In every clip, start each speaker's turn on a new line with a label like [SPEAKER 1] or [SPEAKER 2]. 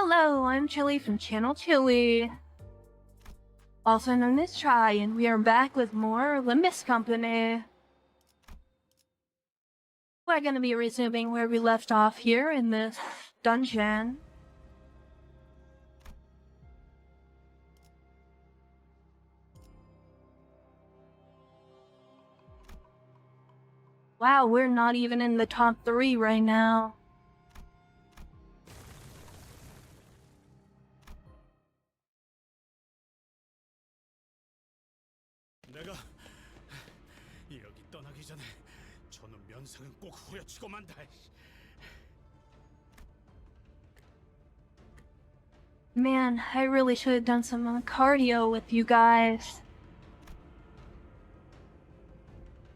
[SPEAKER 1] Hello, I'm Chili from Channel Chili, also known as Try, and we are back with more Limbus Company. We're gonna be resuming where we left off here in this dungeon. Wow, we're not even in the top 3 right now.
[SPEAKER 2] 내가 여기 떠나기 전에 저놈 면상은 꼭 후려치고 만다.
[SPEAKER 1] Man, I really should have done some cardio with you guys.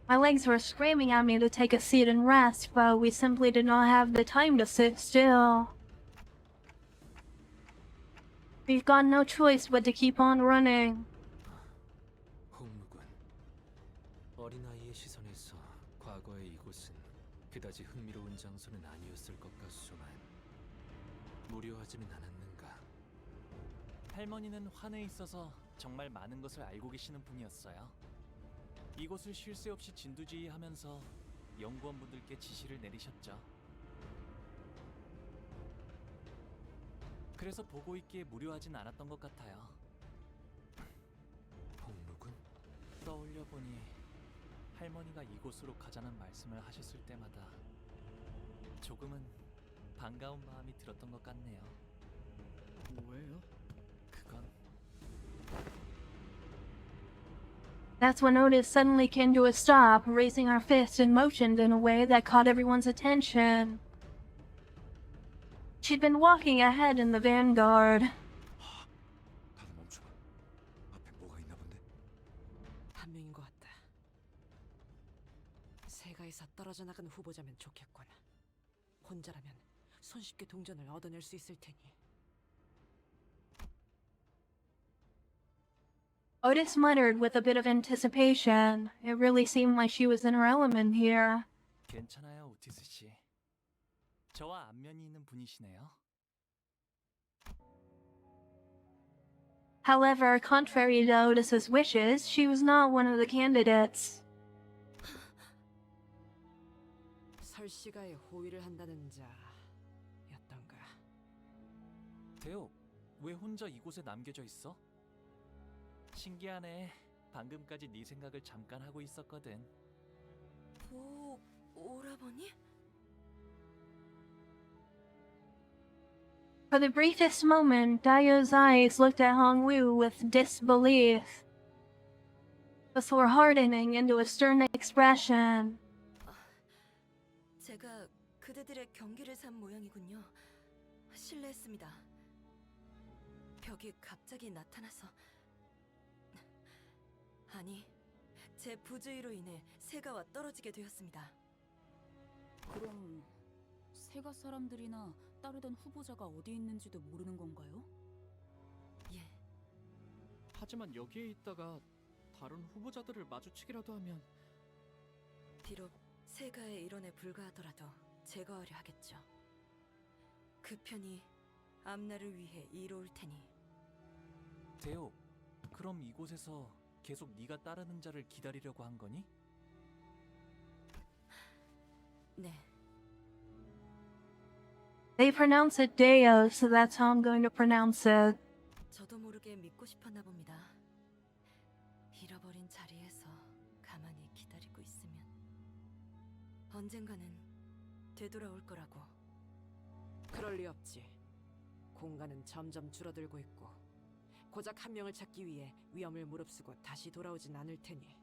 [SPEAKER 1] My legs were screaming at me to take a seat and rest, but we simply did not have the time to sit still. We've got no choice but to keep on running.
[SPEAKER 3] 홍무군, 어린아이의 시선에서 과거의 이곳은 그다지 흥미로운 장소는 아니었을 것 같소만 무료하지는 않았는가?
[SPEAKER 4] 할머니는 환에 있어서 정말 많은 것을 알고 계시는 분이었어요. 이곳을 쉴 새 없이 진두지휘하면서 연구원분들께 지시를 내리셨죠. 그래서 보고 있기에 무료하진 않았던 것 같아요.
[SPEAKER 3] 홍무군?
[SPEAKER 4] 떠올려보니 할머니가 이곳으로 가자는 말씀을 하셨을 때마다 조금은 반가운 마음이 들었던 것 같네요.
[SPEAKER 2] 왜요?
[SPEAKER 4] 그건
[SPEAKER 1] That's when Otis suddenly came to a stop, raising our fists and motioned in a way that caught everyone's attention. She'd been walking ahead in the vanguard.
[SPEAKER 5] 다들 멈춰봐. 앞에 뭐가 있나 본데?
[SPEAKER 6] 한 명인 것 같다. 세가에서 떨어져 나간 후보자면 좋겠군. 혼자라면 손쉽게 동전을 얻어낼 수 있을 테니.
[SPEAKER 1] Otis muttered with a bit of anticipation. It really seemed like she was in her element here.
[SPEAKER 4] 괜찮아요, 오티스 씨. 저와 안면이 있는 분이시네요.
[SPEAKER 1] However, contrary to Otis's wishes, she was not one of the candidates.
[SPEAKER 6] 설시가의 호위를 한다는 자였던가.
[SPEAKER 4] 대호, 왜 혼자 이곳에 남겨져 있어? 신기하네. 방금까지 네 생각을 잠깐 하고 있었거든.
[SPEAKER 6] 오라버니?
[SPEAKER 1] For the briefest moment, Daio's eyes looked at Hongwu with disbelief, before hardening into a stern expression.
[SPEAKER 7] 제가 그대들의 경기를 산 모양이군요. 실례했습니다. 벽이 갑자기 나타나서... 아니, 제 부주의로 인해 세가와 떨어지게 되었습니다.
[SPEAKER 8] 그럼 세가 사람들이나 따르던 후보자가 어디 있는지도 모르는 건가요?
[SPEAKER 7] 예,
[SPEAKER 9] 하지만 여기에 있다가 다른 후보자들을 마주치기라도 하면
[SPEAKER 7] 비록 세가의 일원에 불과하더라도 제거하려 하겠죠. 그 편이 앞날을 위해 이로울 테니.
[SPEAKER 4] 대호, 그럼 이곳에서 계속 네가 따르는 자를 기다리려고 한 거니?
[SPEAKER 7] 네,
[SPEAKER 1] They pronounce it Deo, so that's how I'm going to pronounce it.
[SPEAKER 7] 저도 모르게 믿고 싶었나 봅니다. 잃어버린 자리에서 가만히 기다리고 있으면 언젠가는 되돌아올 거라고.
[SPEAKER 6] 그럴 리 없지. 공간은 점점 줄어들고 있고 고작 한 명을 찾기 위해 위험을 무릅쓰고 다시 돌아오진 않을 테니.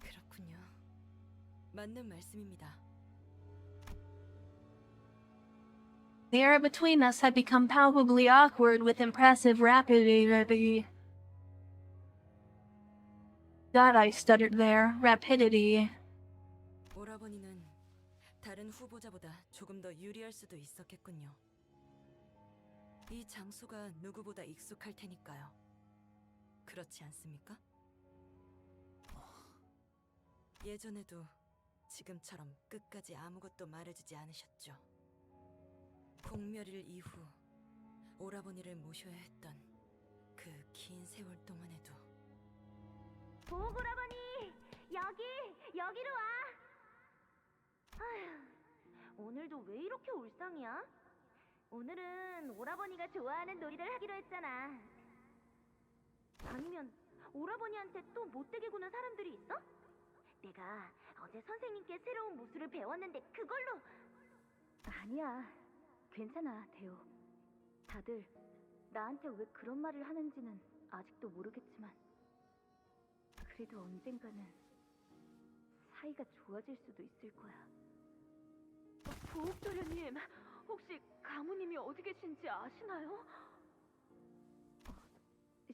[SPEAKER 7] 그렇군요. 맞는 말씀입니다.
[SPEAKER 1] The air between us had become palpably awkward with impressive rapidity. God, I stuttered there. Rapidity.
[SPEAKER 7] 오라버니는 다른 후보자보다 조금 더 유리할 수도 있었겠군요. 이 장소가 누구보다 익숙할 테니까요. 그렇지 않습니까? 예전에도 지금처럼 끝까지 아무것도 말해주지 않으셨죠. 공멸일 이후 오라버니를 모셔야 했던 그 긴 세월 동안에도
[SPEAKER 1] 보고라버니 여기로 와. 아휴, 오늘도 왜 이렇게 울상이야? 오늘은 오라버니가 좋아하는 놀이를 하기로 했잖아. 아니면 오라버니한테 또 못되게 구는 사람들이 있어? 내가 어제 선생님께 새로운 무술을 배웠는데 그걸로. 아니야, 괜찮아, 대호. 다들 나한테 왜 그런 말을 하는지는 아직도 모르겠지만 그래도 언젠가는 사이가 좋아질 수도 있을 거야. 보옥도련님, 혹시 가무님이 어디 계신지 아시나요?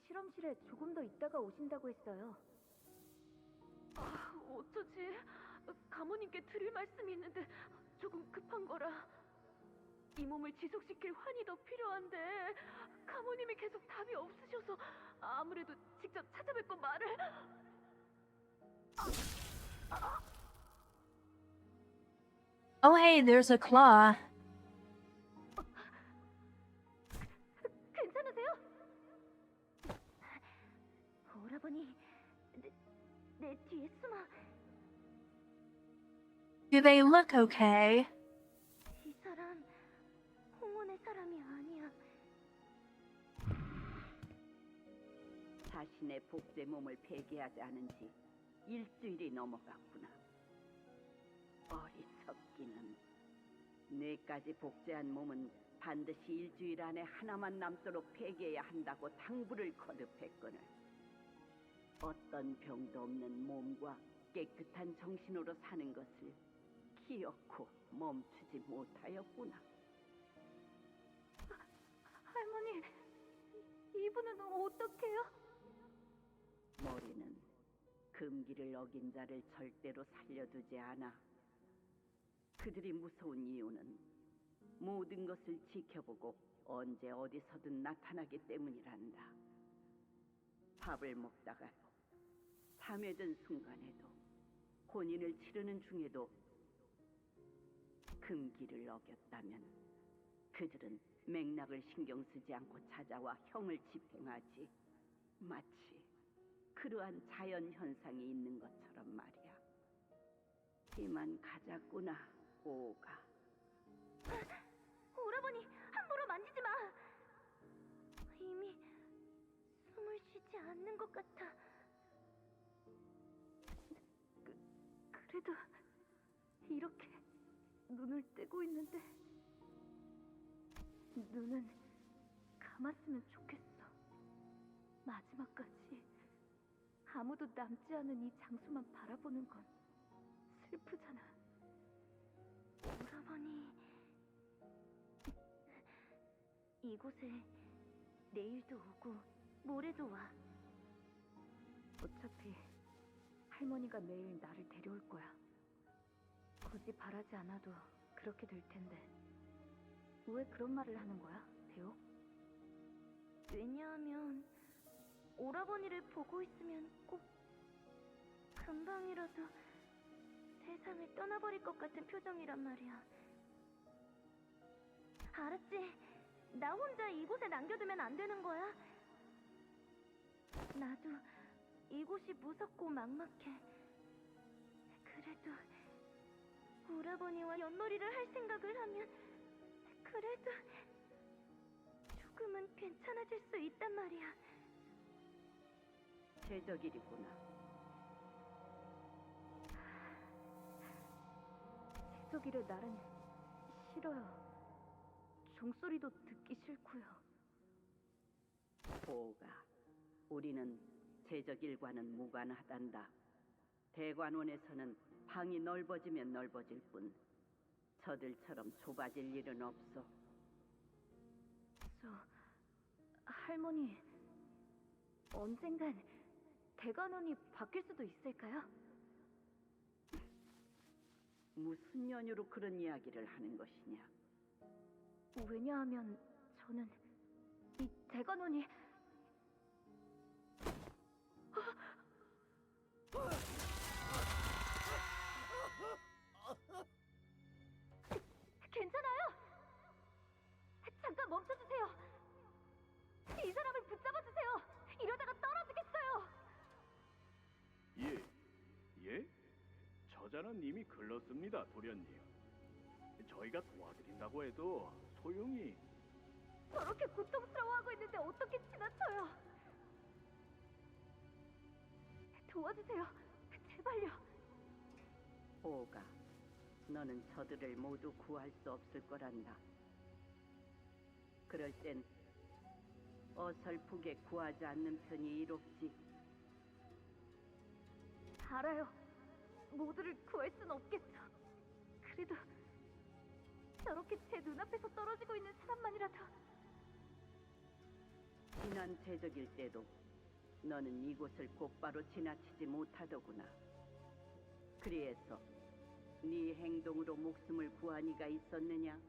[SPEAKER 1] 실험실에 조금 더 있다가 오신다고 했어요. 어쩌지? 가무님께 드릴 말씀이 있는데 조금 급한 거라. 이 몸을 지속시킬 환이 더 필요한데 가무님이 계속 답이 없으셔서 아무래도 직접 찾아뵙고 말을. Oh hey, there's a claw. 괜찮으세요? 오라버니, 내 뒤에 숨어. Do they look okay? 이 사람 홍원의 사람이 아니야.
[SPEAKER 10] 자신의 복제 몸을 폐기하지 않은 지 일주일이 넘어갔구나. 어리석기는. 뇌까지 복제한 몸은 반드시 일주일 안에 하나만 남도록 폐기해야 한다고 당부를 거듭했거늘. 어떤 병도 없는 몸과 깨끗한 정신으로 사는 것을 기어코 멈추지 못하였구나.
[SPEAKER 1] 할머니, 이분은 어떡해요?
[SPEAKER 10] 머리는 금기를 어긴 자를 절대로 살려두지 않아. 그들이 무서운 이유는 모든 것을 지켜보고 언제 어디서든 나타나기 때문이란다. 밥을 먹다가도, 잠에 든 순간에도, 혼인을 치르는 중에도 금기를 어겼다면 그들은 맥락을 신경 쓰지 않고 찾아와 형을 집행하지. 마치 그러한 자연 현상이 있는 것처럼 말이야. 이만 가자꾸나, 오가.
[SPEAKER 1] 오라버니, 함부로 만지지 마. 이미 숨을 쉬지 않는 것 같아. 그래도 이렇게 눈을 떼고 있는데 눈은 감았으면 좋겠어. 마지막까지 아무도 남지 않은 이 장소만 바라보는 건 슬프잖아. 오라버니, 이곳에 내일도 오고 모레도 와. 어차피 할머니가 매일 나를 데려올 거야. 굳이 바라지 않아도 그렇게 될 텐데 왜 그런 말을 하는 거야, 대호? 왜냐하면 오라버니를 보고 있으면 꼭 금방이라도 세상을 떠나버릴 것 같은 표정이란 말이야. 알았지? 나 혼자 이곳에 남겨두면 안 되는 거야? 나도 이곳이 무섭고 막막해. 그래도 오라버니와 연놀이를 할 생각을 하면 그래도 조금은 괜찮아질 수 있단 말이야.
[SPEAKER 10] 제적일이구나.
[SPEAKER 1] 제적일의 날은 싫어요. 종소리도 듣기 싫고요.
[SPEAKER 10] 오가, 우리는 제적일과는 무관하단다. 대관원에서는 방이 넓어지면 넓어질 뿐 저들처럼 좁아질 일은 없어.
[SPEAKER 1] 할머니, 언젠간 대관원이 바뀔 수도 있을까요?
[SPEAKER 10] 무슨 연유로 그런 이야기를 하는 것이냐?
[SPEAKER 1] 왜냐하면 저는 이 대관원이 괜찮아요? 잠깐 멈춰주세요.
[SPEAKER 11] 예, 예? 저자는 이미 글렀습니다, 도련님. 저희가 도와드린다고 해도 소용이...
[SPEAKER 1] 저렇게 고통스러워하고 있는데 어떻게 지나쳐요? 도와주세요. 제발요.
[SPEAKER 10] 보가, 너는 저들을 모두 구할 수 없을 거란다. 그럴 땐 어설프게 구하지 않는 편이 이롭지.
[SPEAKER 1] 알아요. 모두를 구할 순 없겠죠. 그래도 저렇게 제 눈앞에서 떨어지고 있는 사람만이라도.
[SPEAKER 10] 비난 제적일 때도 너는 이곳을 곧바로 지나치지 못하더구나. 그리해서 네 행동으로 목숨을 구한 이가 있었느냐?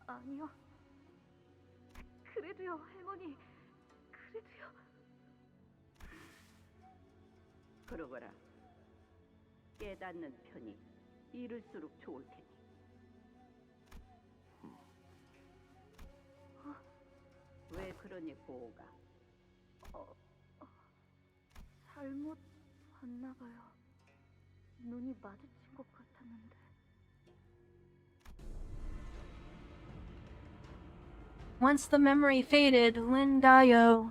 [SPEAKER 1] 아니요. 그래도요, 할머니. 그래도요.
[SPEAKER 10] 그러거라. 깨닫는 편이 이를수록 좋을 테니. 왜 그러니, 보호가?
[SPEAKER 1] 잘못 봤나 봐요. 눈이 마주친 것 같았는데.
[SPEAKER 12] Once the memory faded, Lindao,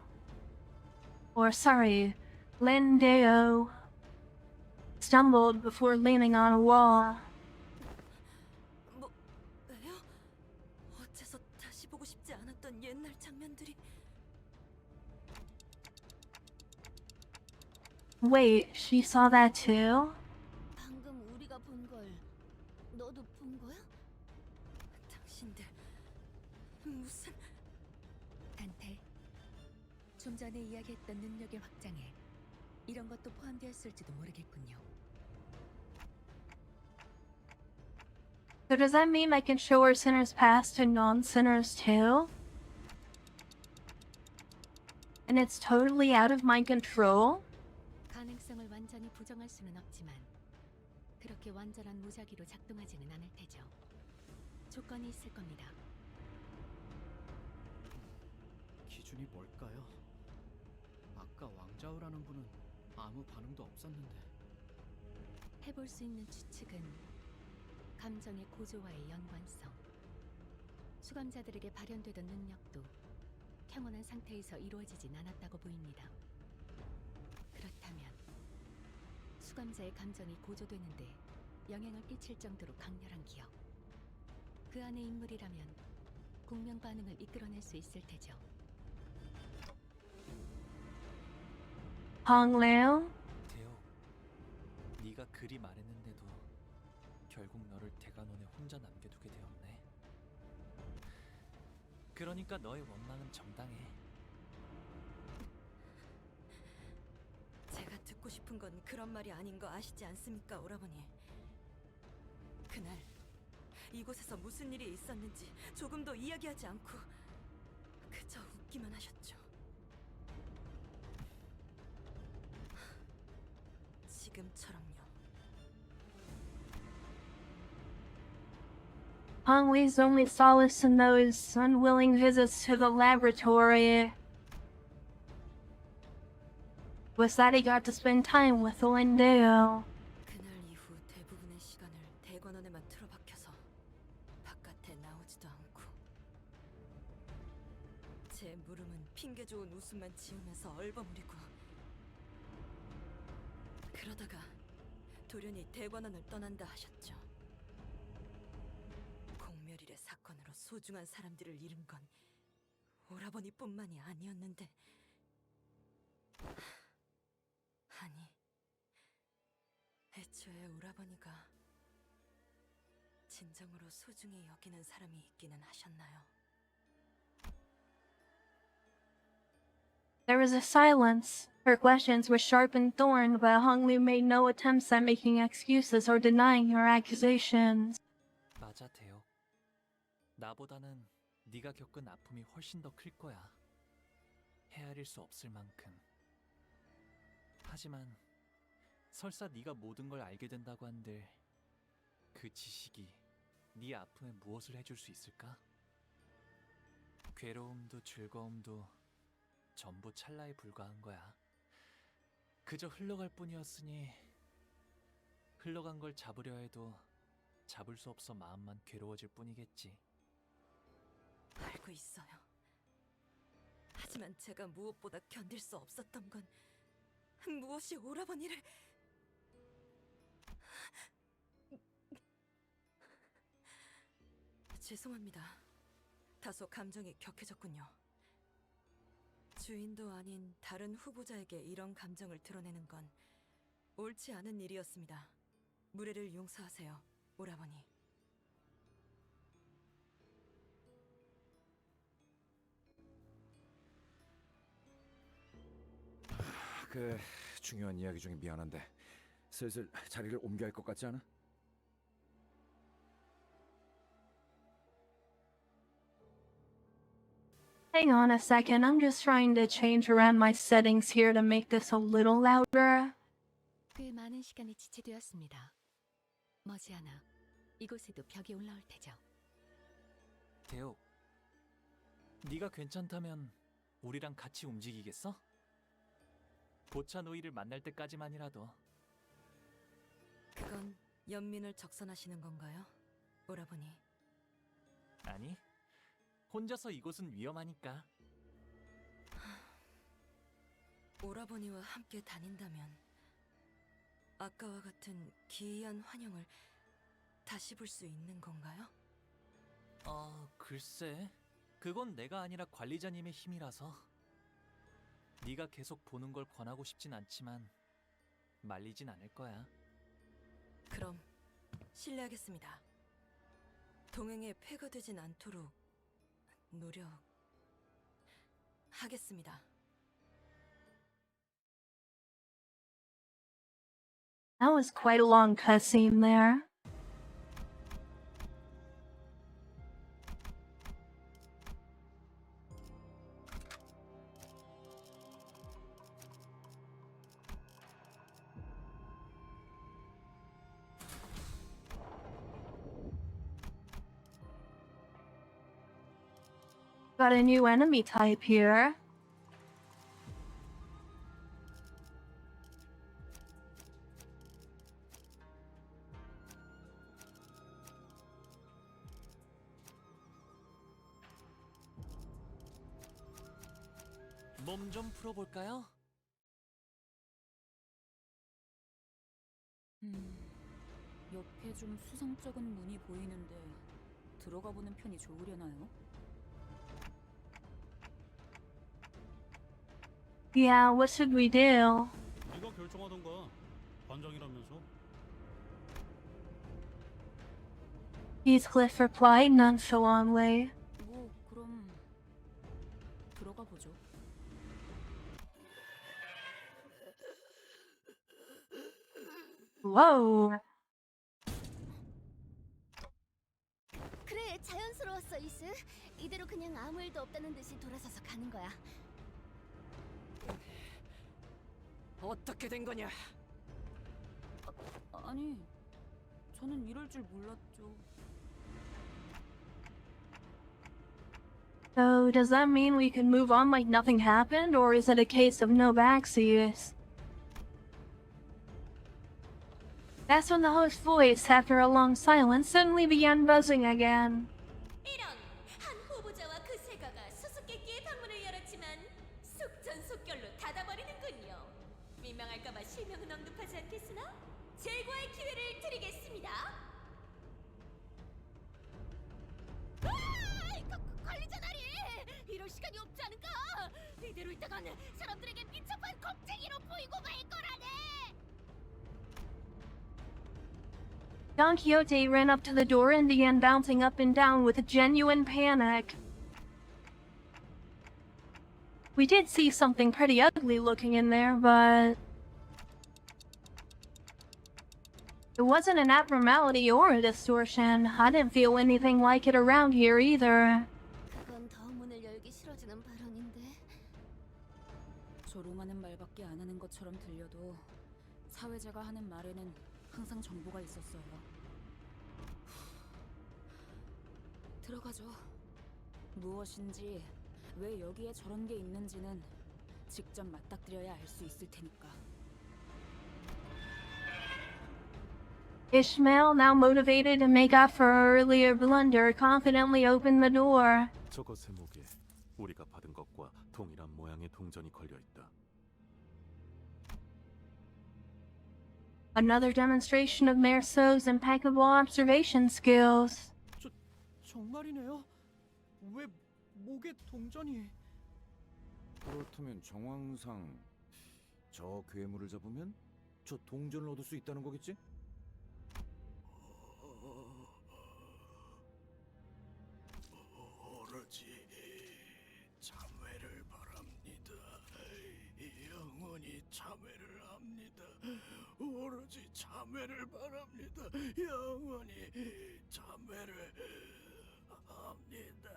[SPEAKER 12] stumbled before leaning on a wall.
[SPEAKER 7] 왜요? 어째서 다시 보고 싶지 않았던 옛날 장면들이...
[SPEAKER 12] Wait, she saw that too?
[SPEAKER 8] 방금 우리가 본 걸 너도 본 거야?
[SPEAKER 7] 당신들... 무슨... 단테, 좀 전에 이야기했던 능력의 확장에 이런 것도 포함되었을지도 모르겠군요.
[SPEAKER 12] So does that mean I can show her sinners past to non-sinners too? And it's totally out of my control?
[SPEAKER 7] 가능성을 완전히 부정할 수는 없지만 그렇게 완전한 무작위로 작동하지는 않을 테죠. 조건이 있을 겁니다.
[SPEAKER 9] 기준이 뭘까요? 아까 왕자우라는 분은 아무 반응도 없었는데.
[SPEAKER 7] 해볼 수 있는 추측은 감정의 고조와의 연관성, 수감자들에게 발현되던 능력도 평온한 상태에서 이루어지진 않았다고 보입니다. 그렇다면 수감자의 감정이 고조되는데 영향을 끼칠 정도로 강렬한 기억, 그 안의 인물이라면 공명 반응을 이끌어낼 수 있을 테죠.
[SPEAKER 12] Hongleo?
[SPEAKER 4] 대호, 네가 그리 말했는데도 결국 너를 대관원에 혼자 남겨두게 되었네. 그러니까 너의 원망은 정당해.
[SPEAKER 7] 제가 듣고 싶은 건 그런 말이 아닌 거 아시지 않습니까, 오라버니? 그날 이곳에서 무슨 일이 있었는지 조금도 이야기하지 않고 그저 웃기만 하셨죠. 지금처럼요.
[SPEAKER 12] Hongwei's only solace in those unwilling visits to the laboratory was that he got to spend time with Lindao.
[SPEAKER 7] 그날 이후 대부분의 시간을 대관원에만 틀어박혀서 바깥에 나오지도 않고 제 물음은 핑계 좋은 웃음만 지으면서 얼버무리고 그러다가 돌연히 대관원을 떠난다 하셨죠. 공멸일의 사건으로 소중한 사람들을 잃은 건 오라버니뿐만이 아니었는데 아니, 애초에 오라버니가 진정으로 소중히 여기는 사람이 있기는 하셨나요?
[SPEAKER 12] There was a silence. Her questions were sharp and thorned, but Honglu made no attempts at making excuses or denying her accusations.
[SPEAKER 4] 맞아, 대호. 나보다는 네가 겪은 아픔이 훨씬 더 클 거야. 헤아릴 수 없을 만큼. 하지만 설사 네가 모든 걸 알게 된다고 한들 그 지식이 네 아픔에 무엇을 해줄 수 있을까? 괴로움도 즐거움도 전부 찰나에 불과한 거야. 그저 흘러갈 뿐이었으니 흘러간 걸 잡으려 해도 잡을 수 없어 마음만 괴로워질 뿐이겠지.
[SPEAKER 7] 알고 있어요. 하지만 제가 무엇보다 견딜 수 없었던 건 무엇이 오라버니를... 죄송합니다. 다소 감정이 격해졌군요. 주인도 아닌 다른 후보자에게 이런 감정을 드러내는 건 옳지 않은 일이었습니다. 무례를 용서하세요, 오라버니.
[SPEAKER 5] 그 중요한 이야기 중에 미안한데 슬슬 자리를 옮겨야 할 것 같지 않아?
[SPEAKER 12] Hang on a second, I'm just trying to change around my settings here to make this a little louder.
[SPEAKER 13] 꽤 많은 시간이 지체되었습니다. 머지않아 이곳에도 벽이 올라올 테죠.
[SPEAKER 4] 대호, 네가 괜찮다면 우리랑 같이 움직이겠어? 보차 노이를 만날 때까지만이라도.
[SPEAKER 7] 그건 연민을 적선하시는 건가요, 오라버니?
[SPEAKER 4] 아니, 혼자서 이곳은 위험하니까.
[SPEAKER 7] 오라버니와 함께 다닌다면 아까와 같은 기이한 환영을 다시 볼 수 있는 건가요?
[SPEAKER 4] 글쎄. 그건 내가 아니라 관리자님의 힘이라서. 네가 계속 보는 걸 권하고 싶진 않지만 말리진 않을 거야.
[SPEAKER 7] 그럼 실례하겠습니다. 동행에 폐가 되진 않도록 노력하겠습니다.
[SPEAKER 12] That was quite a long cutscene there. Got a new enemy type here.
[SPEAKER 4] 몸 좀 풀어볼까요?
[SPEAKER 13] 옆에 좀 수상쩍은 문이 보이는데 들어가 보는 편이 좋으려나요?
[SPEAKER 12] Yeah, what should we do?
[SPEAKER 2] 네가 결정하던가. 반장이라면서.
[SPEAKER 12] Heathcliff replied nonchalantly.
[SPEAKER 13] 뭐 그럼 들어가 보죠.
[SPEAKER 12] Whoa.
[SPEAKER 8] 그래, 자연스러웠어, 이스. 이대로 그냥 아무 일도 없다는 듯이 돌아서서 가는 거야.
[SPEAKER 6] 어떻게 된 거냐?
[SPEAKER 13] 아니, 저는 이럴 줄 몰랐죠.
[SPEAKER 12] So, does that mean we can move on like nothing happened, or is it a case of no backsies? That's when the host's voice, after a long silence, suddenly began buzzing again.
[SPEAKER 7] 이런! 한 후보자와 그 세가가 수수께끼의 방문을 열었지만 속전속결로 닫아버리는군요. 민망할까봐 실명은 언급하지 않겠으나 제거의 기회를 드리겠습니다.
[SPEAKER 8] 관리자 다리! 이럴 시간이 없지 않은가? 이대로 있다간 사람들에게 미쳐판 겁쟁이로 보이고 말 거라네!
[SPEAKER 12] Don Quixote ran up to the door and began bouncing up and down with a genuine panic. We did see something pretty ugly looking in there, but it wasn't an abnormality or a distortion. I didn't feel anything like it around here either.
[SPEAKER 8] 그건 더 문을 열기 싫어지는 발언인데.
[SPEAKER 13] 조롱하는 말밖에 안 하는 것처럼 들려도 사회자가 하는 말에는 항상 정보가 있었어요. 들어가죠. 무엇인지, 왜 여기에 저런 게 있는지는 직접 맞닥뜨려야 알 수 있을 테니까.
[SPEAKER 12] Ishmael, now motivated to make up for her earlier blunder, confidently opened the door.
[SPEAKER 14] 저것의 목에 우리가 받은 것과 동일한 모양의 동전이 걸려 있다.
[SPEAKER 12] Another demonstration of Merceau's impeccable observation skills.
[SPEAKER 9] 정말이네요. 왜 목에 동전이?
[SPEAKER 5] 그렇다면 정황상 저 괴물을 잡으면 저 동전을 얻을 수 있다는 거겠지?
[SPEAKER 2] 오로지 참회를 바랍니다. 영원히 참회를 합니다. 오로지 참회를 바랍니다. 영원히 참회를 합니다.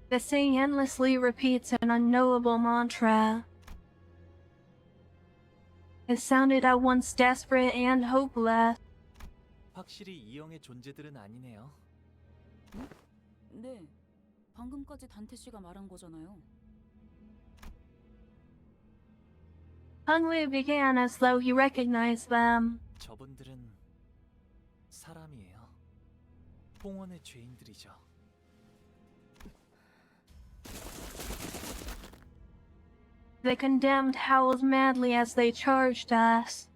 [SPEAKER 12] The thing endlessly repeats an unknowable mantra. It sounded at once desperate and hopeless.
[SPEAKER 4] 확실히 이영의 존재들은 아니네요.
[SPEAKER 13] 네, 방금까지 단테 씨가 말한 거잖아요.
[SPEAKER 12] Hungwoo began as though he recognized them.
[SPEAKER 4] 저분들은 사람이에요. 홍원의 죄인들이죠.
[SPEAKER 12] The condemned howled madly as they charged us.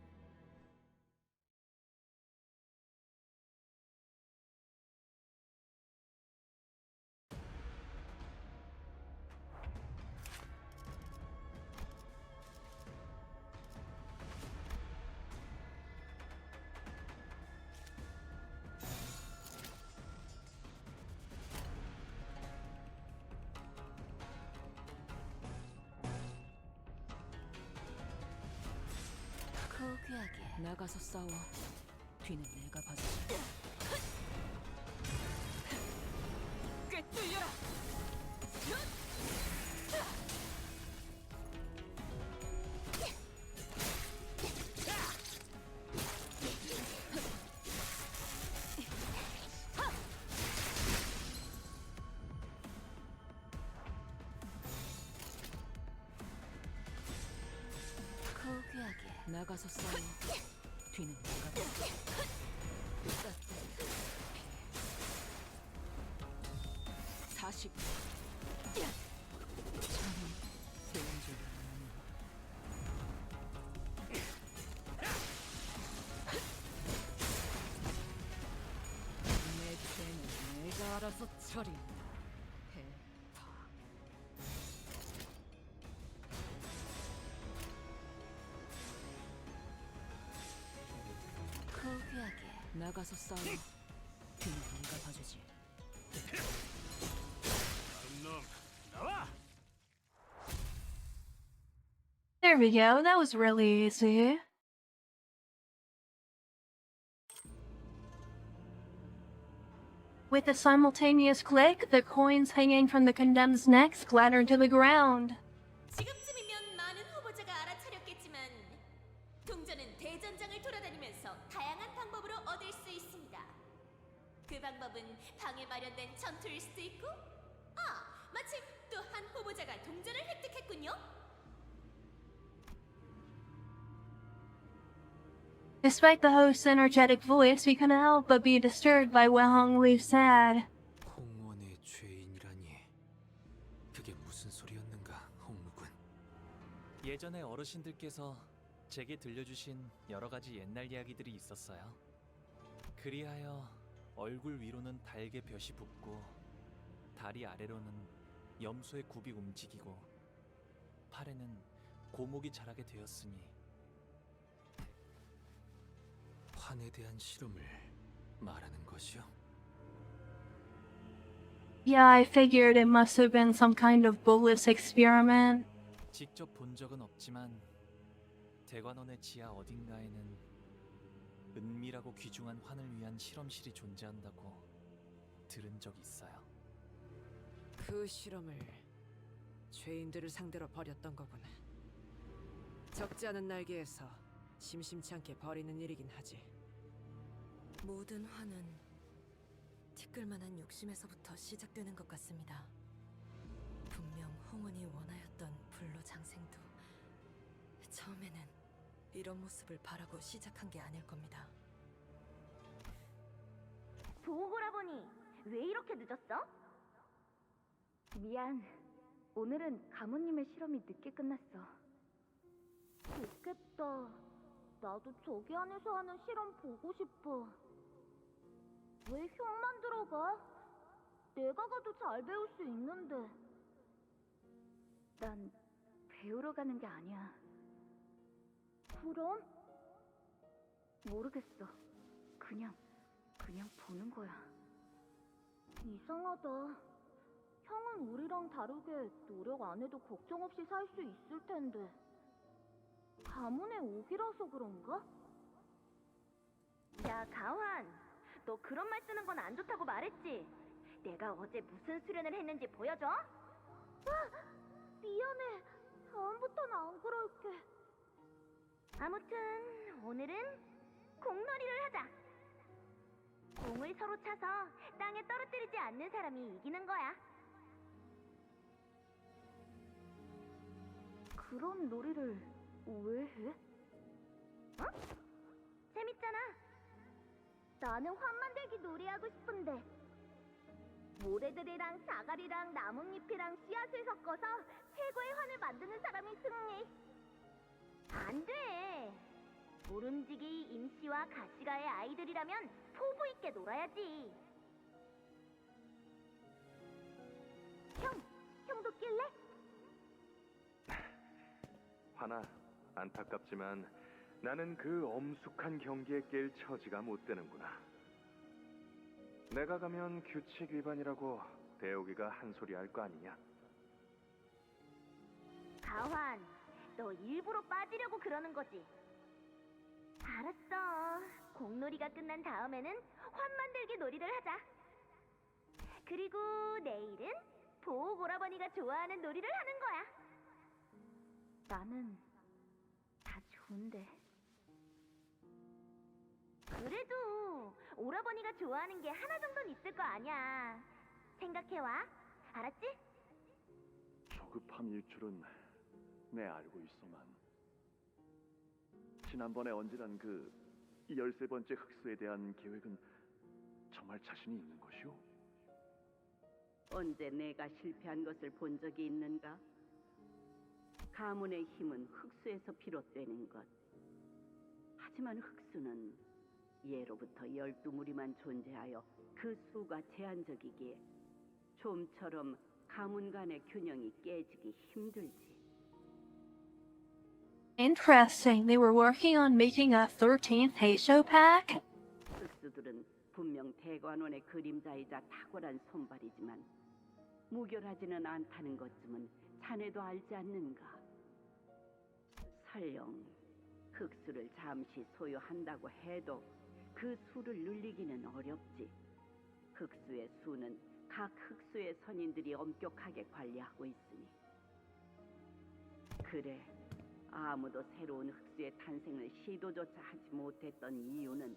[SPEAKER 13] 포기하게 나가서 싸워. 뒤는 내가 봐줄게.
[SPEAKER 8] 꿰뚫려라.
[SPEAKER 13] 포기하게 나가서 싸워. 뒤는 내가 봐줄게. 40. 참은 세운 줄 아니. 내 죄는 내가 알아서 처리한다. 해파. 포기하게 나가서 싸워. 뒤는 내가 봐주지.
[SPEAKER 2] 놈 나와.
[SPEAKER 12] There we go, that was really easy. With a simultaneous click, the coins hanging from the condemned's necks clattered to the ground.
[SPEAKER 8] 지금쯤이면 많은 후보자가 알아차렸겠지만 동전은 대전장을 돌아다니면서 다양한 방법으로 얻을 수 있습니다. 그 방법은 방에 마련된 전투일 수도 있고, 마침 또 한 후보자가 동전을 획득했군요.
[SPEAKER 12] Despite the host's energetic voice, we couldn't help but be disturbed by what Hongwoo said.
[SPEAKER 3] 홍원의 죄인이라니. 그게 무슨 소리였는가, 홍무군.
[SPEAKER 4] 예전에 어르신들께서 제게 들려주신 여러 가지 옛날 이야기들이 있었어요. 그리하여 얼굴 위로는 달개 볕이 붙고 다리 아래로는 염소의 굽이 움직이고 팔에는 고목이 자라게 되었으니
[SPEAKER 3] 환에 대한 실험을 말하는 것이요?
[SPEAKER 12] Yeah, I figured it must have been some kind of bullish experiment.
[SPEAKER 4] 직접 본 적은 없지만 대관원의 지하 어딘가에는 은밀하고 귀중한 환을 위한 실험실이 존재한다고 들은 적이 있어요.
[SPEAKER 6] 그 실험을 죄인들을 상대로 벌였던 거구나. 적지 않은 날개에서 심심치 않게 벌이는 일이긴 하지.
[SPEAKER 7] 모든 화는 티끌만한 욕심에서부터 시작되는 것 같습니다. 분명 홍원이 원하였던 불로 장생도 처음에는 이런 모습을 바라고 시작한 게 아닐 겁니다.
[SPEAKER 1] 보고라보니 왜 이렇게 늦었어? 미안. 오늘은 가모님의 실험이 늦게 끝났어. 좋겠다. 나도 저기 안에서 하는 실험 보고 싶어. 왜 형만 들어가? 내가 가도 잘 배울 수 있는데. 난 배우러 가는 게 아니야. 그럼? 모르겠어. 그냥 보는 거야. 이상하다. 형은 우리랑 다르게 노력 안 해도 걱정 없이 살 수 있을 텐데. 가문의 옥이라서 그런가? 야, 가환. 너 그런 말 쓰는 건 안 좋다고 말했지? 내가 어제 무슨 수련을 했는지 보여줘? 미안해. 다음부터는 안 그럴게. 아무튼 오늘은 공놀이를 하자. 공을 서로 차서 땅에 떨어뜨리지 않는 사람이 이기는 거야. 그런 놀이를 왜 해? 어? 재밌잖아. 나는 환 만들기 놀이하고 싶은데. 모래들이랑 사과리랑 나뭇잎이랑 씨앗을 섞어서 최고의 환을 만드는 사람이 승리. 안 돼. 모름지기 임씨와 가시가의 아이들이라면 포부 있게 놀아야지. 형도 낄래?
[SPEAKER 15] 화나, 안타깝지만 나는 그 엄숙한 경기에 낄 처지가 못 되는구나. 내가 가면 규칙 위반이라고 대옥이가 한 소리 할 거 아니냐?
[SPEAKER 1] 가환, 너 일부러 빠지려고 그러는 거지? 알았어. 공놀이가 끝난 다음에는 환 만들기 놀이를 하자. 그리고 내일은 보호 오라버니가 좋아하는 놀이를 하는 거야. 나는 다 좋은데. 그래도 오라버니가 좋아하는 게 하나 정도는 있을 거 아니야. 생각해와. 알았지?
[SPEAKER 11] 조급함일 줄은 내 알고 있소만. 지난번에 언질한 그 13번째 흑수에 대한 계획은 정말 자신이 있는 것이오?
[SPEAKER 10] 언제 내가 실패한 것을 본 적이 있는가? 가문의 힘은 흑수에서 비롯되는 것. 하지만 흑수는 예로부터 12무리만 존재하여 그 수가 제한적이기에 좀처럼 가문 간의 균형이 깨지기 힘들지.
[SPEAKER 12] Interesting. They were working on making a 13th Heisho pack?
[SPEAKER 10] 흑수들은 분명 대관원의 그림자이자 탁월한 손발이지만 무결하지는 않다는 것쯤은 자네도 알지 않는가? 설령 흑수를 잠시 소유한다고 해도 그 수를 늘리기는 어렵지. 흑수의 수는 각 흑수의 선인들이 엄격하게 관리하고 있으니. 그래, 아무도 새로운 흑수의 탄생을 시도조차 하지 못했던 이유는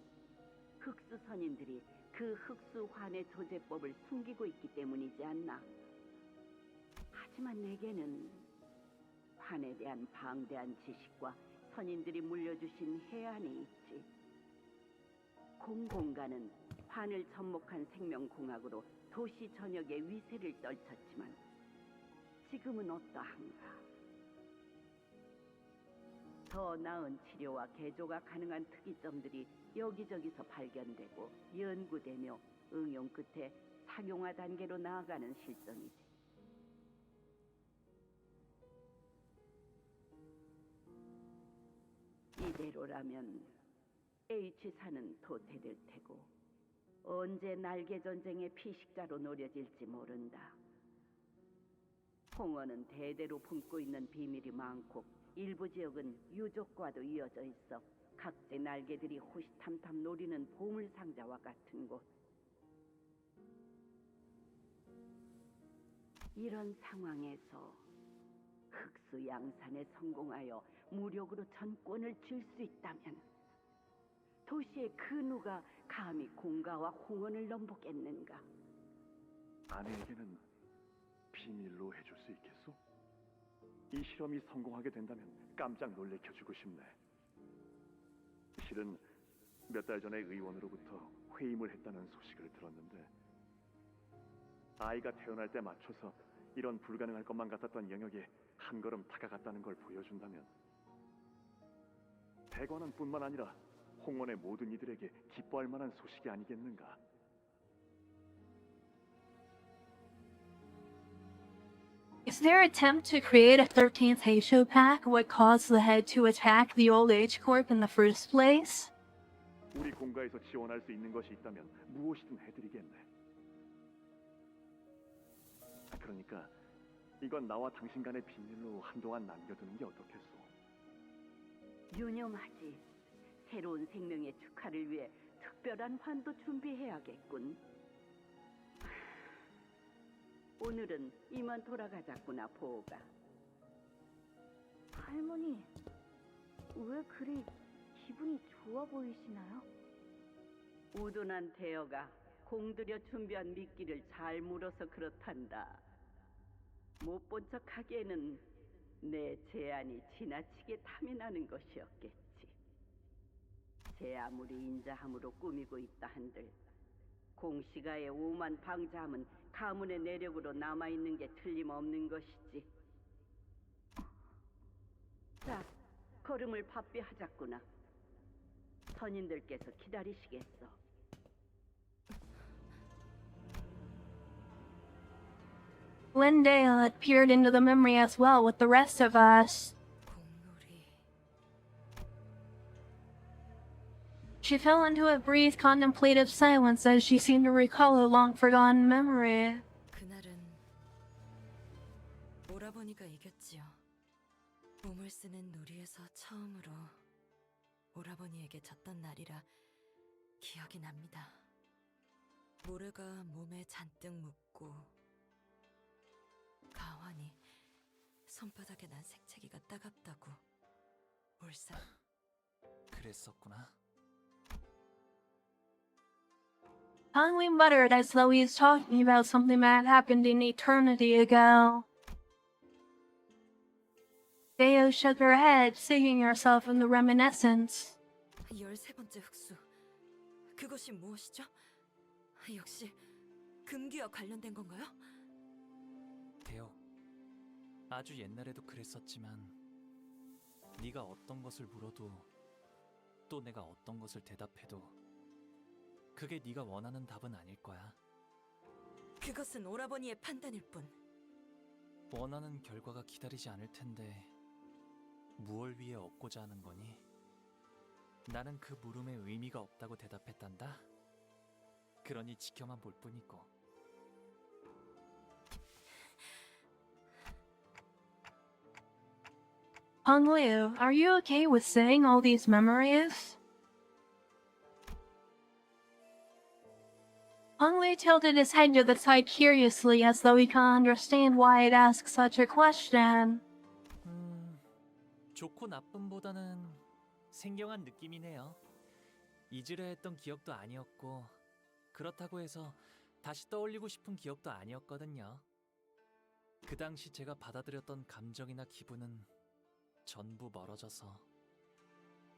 [SPEAKER 10] 흑수 선인들이 그 흑수 환의 조제법을 숨기고 있기 때문이지 않나. 하지만 내게는 환에 대한 방대한 지식과 선인들이 물려주신 해안이 있지. 공공가는 환을 접목한 생명공학으로 도시 전역에 위세를 떨쳤지만 지금은 어떠한가? 더 나은 치료와 개조가 가능한 특이점들이 여기저기서 발견되고 연구되며 응용 끝에 상용화 단계로 나아가는 실정이지. 이대로라면 H사는 도태될 테고 언제 날개 전쟁의 피식자로 노려질지 모른다. 홍어는 대대로 품고 있는 비밀이 많고 일부 지역은 유족과도 이어져 있어 각지 날개들이 호시탐탐 노리는 보물상자와 같은 곳. 이런 상황에서 흑수 양산에 성공하여 무력으로 전권을 쥘 수 있다면 도시의 그 누가 감히 공가와 홍원을 넘보겠는가?
[SPEAKER 11] 아내에게는 비밀로 해줄 수 있겠소? 이 실험이 성공하게 된다면 깜짝 놀래켜주고 싶네. 실은 몇 달 전에 의원으로부터 회임을 했다는 소식을 들었는데 아이가 태어날 때 맞춰서 이런 불가능할 것만 같았던 영역에 한 걸음 다가갔다는 걸 보여준다면 대관원뿐만 아니라 홍원의 모든 이들에게 기뻐할 만한 소식이 아니겠는가?
[SPEAKER 12] Is their attempt to create a 13th Heisho pack what caused the head to attack the old H Corp in the first place?
[SPEAKER 11] 우리 공가에서 지원할 수 있는 것이 있다면 무엇이든 해드리겠네. 그러니까 이건 나와 당신 간의 비밀로 한동안 남겨두는 게 어떻겠소?
[SPEAKER 10] 유념하지. 새로운 생명의 축하를 위해 특별한 환도 준비해야겠군. 오늘은 이만 돌아가자꾸나, 보호가.
[SPEAKER 1] 할머니, 왜 그리 기분이 좋아 보이시나요?
[SPEAKER 10] 우둔한 대여가 공들여 준비한 미끼를 잘 물어서 그렇단다. 못 본 척하기에는 내 제안이 지나치게 탐이 나는 것이었겠지. 제 아무리 인자함으로 꾸미고 있다 한들 공시가의 오만 방자함은 가문의 내력으로 남아있는 게 틀림없는 것이지. 자, 걸음을 바삐 하자꾸나. 선인들께서 기다리시겠어.
[SPEAKER 12] Lindale had peered into the memory as well with the rest of us. She fell into a brief contemplative silence as she seemed to recall a long-forgotten memory.
[SPEAKER 7] 그날은 오라버니가 이겼지요. 몸을 쓰는 놀이에서 처음으로 오라버니에게 졌던 날이라 기억이 납니다. 모래가 몸에 잔뜩 묻고 가환이 손바닥에 난 색채기가 따갑다고 울산.
[SPEAKER 4] 그랬었구나.
[SPEAKER 12] Hongli muttered as though he was talking about something that happened an eternity ago. Deo shook her head, sinking herself in the reminiscence.
[SPEAKER 7] 13번째 흑수. 그것이 무엇이죠? 역시 금기와 관련된 건가요?
[SPEAKER 4] 대혁, 아주 옛날에도 그랬었지만 네가 어떤 것을 물어도 또 내가 어떤 것을 대답해도 그게 네가 원하는 답은 아닐 거야.
[SPEAKER 7] 그것은 오라버니의 판단일 뿐.
[SPEAKER 4] 원하는 결과가 기다리지 않을 텐데 무얼 위해 얻고자 하는 거니? 나는 그 물음에 의미가 없다고 대답했단다. 그러니 지켜만 볼 뿐이고.
[SPEAKER 12] Hongliu, are you okay with saying all these memories? Hongliu tilted his head to the side curiously as though he can't understand why it asked such a question.
[SPEAKER 4] 좋고 나쁨보다는 생경한 느낌이네요. 잊으려 했던 기억도 아니었고 그렇다고 해서 다시 떠올리고 싶은 기억도 아니었거든요. 그 당시 제가 받아들였던 감정이나 기분은 전부 멀어져서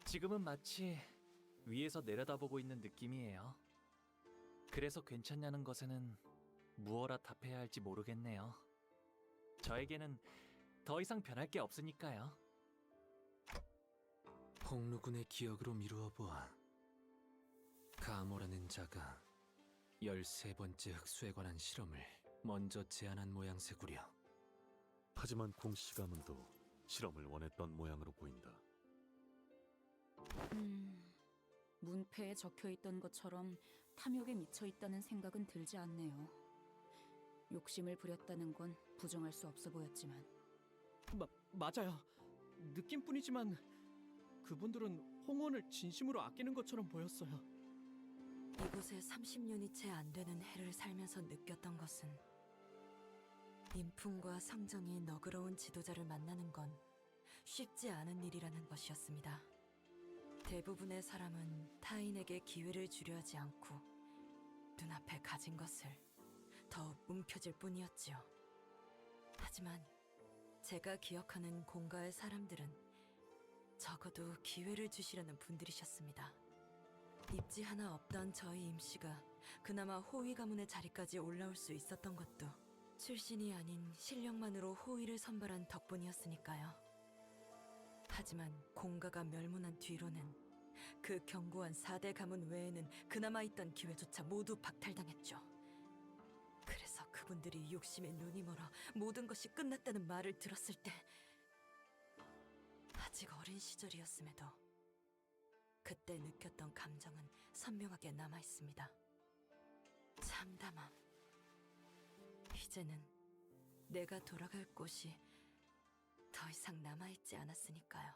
[SPEAKER 4] 지금은 마치 위에서 내려다보고 있는 느낌이에요. 그래서 괜찮냐는 것에는 무엇라 답해야 할지 모르겠네요. 저에게는 더 이상 변할 게 없으니까요.
[SPEAKER 3] 홍루군의 기억으로 미루어 보아 가모라는 자가 13번째 흑수에 관한 실험을 먼저 제안한 모양새구려.
[SPEAKER 14] 하지만 공씨 가문도 실험을 원했던 모양으로 보인다.
[SPEAKER 13] 문패에 적혀있던 것처럼 탐욕에 미쳐있다는 생각은 들지 않네요. 욕심을 부렸다는 건 부정할 수 없어 보였지만.
[SPEAKER 9] 맞아요. 느낌뿐이지만 그분들은 홍원을 진심으로 아끼는 것처럼 보였어요.
[SPEAKER 7] 이곳에 30년이 채 안 되는 해를 살면서 느꼈던 것은 인품과 성정이 너그러운 지도자를 만나는 건 쉽지 않은 일이라는 것이었습니다. 대부분의 사람은 타인에게 기회를 주려 하지 않고 눈앞에 가진 것을 더욱 움켜쥘 뿐이었지요. 하지만 제가 기억하는 공가의 사람들은 적어도 기회를 주시려는 분들이셨습니다. 입지 하나 없던 저희 임씨가 그나마 호위 가문의 자리까지 올라올 수 있었던 것도 출신이 아닌 실력만으로 호위를 선발한 덕분이었으니까요. 하지만 공가가 멸문한 뒤로는 그 견고한 4대 가문 외에는 그나마 있던 기회조차 모두 박탈당했죠. 그래서 그분들이 욕심에 눈이 멀어 모든 것이 끝났다는 말을 들었을 때 아직 어린 시절이었음에도 그때 느꼈던 감정은 선명하게 남아있습니다. 참담함. 이제는 내가 돌아갈 곳이 더 이상 남아있지 않았으니까요.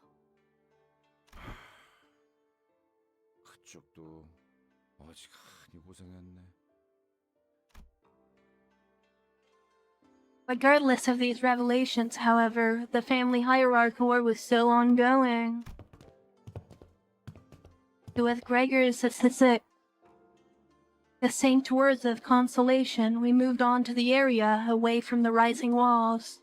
[SPEAKER 5] 그쪽도 어지간히 고생했네.
[SPEAKER 12] Regardless of these revelations, however, the family hierarchy war was still ongoing. With Gregor's assistant, the saint words of consolation, we moved on to the area away from the rising walls.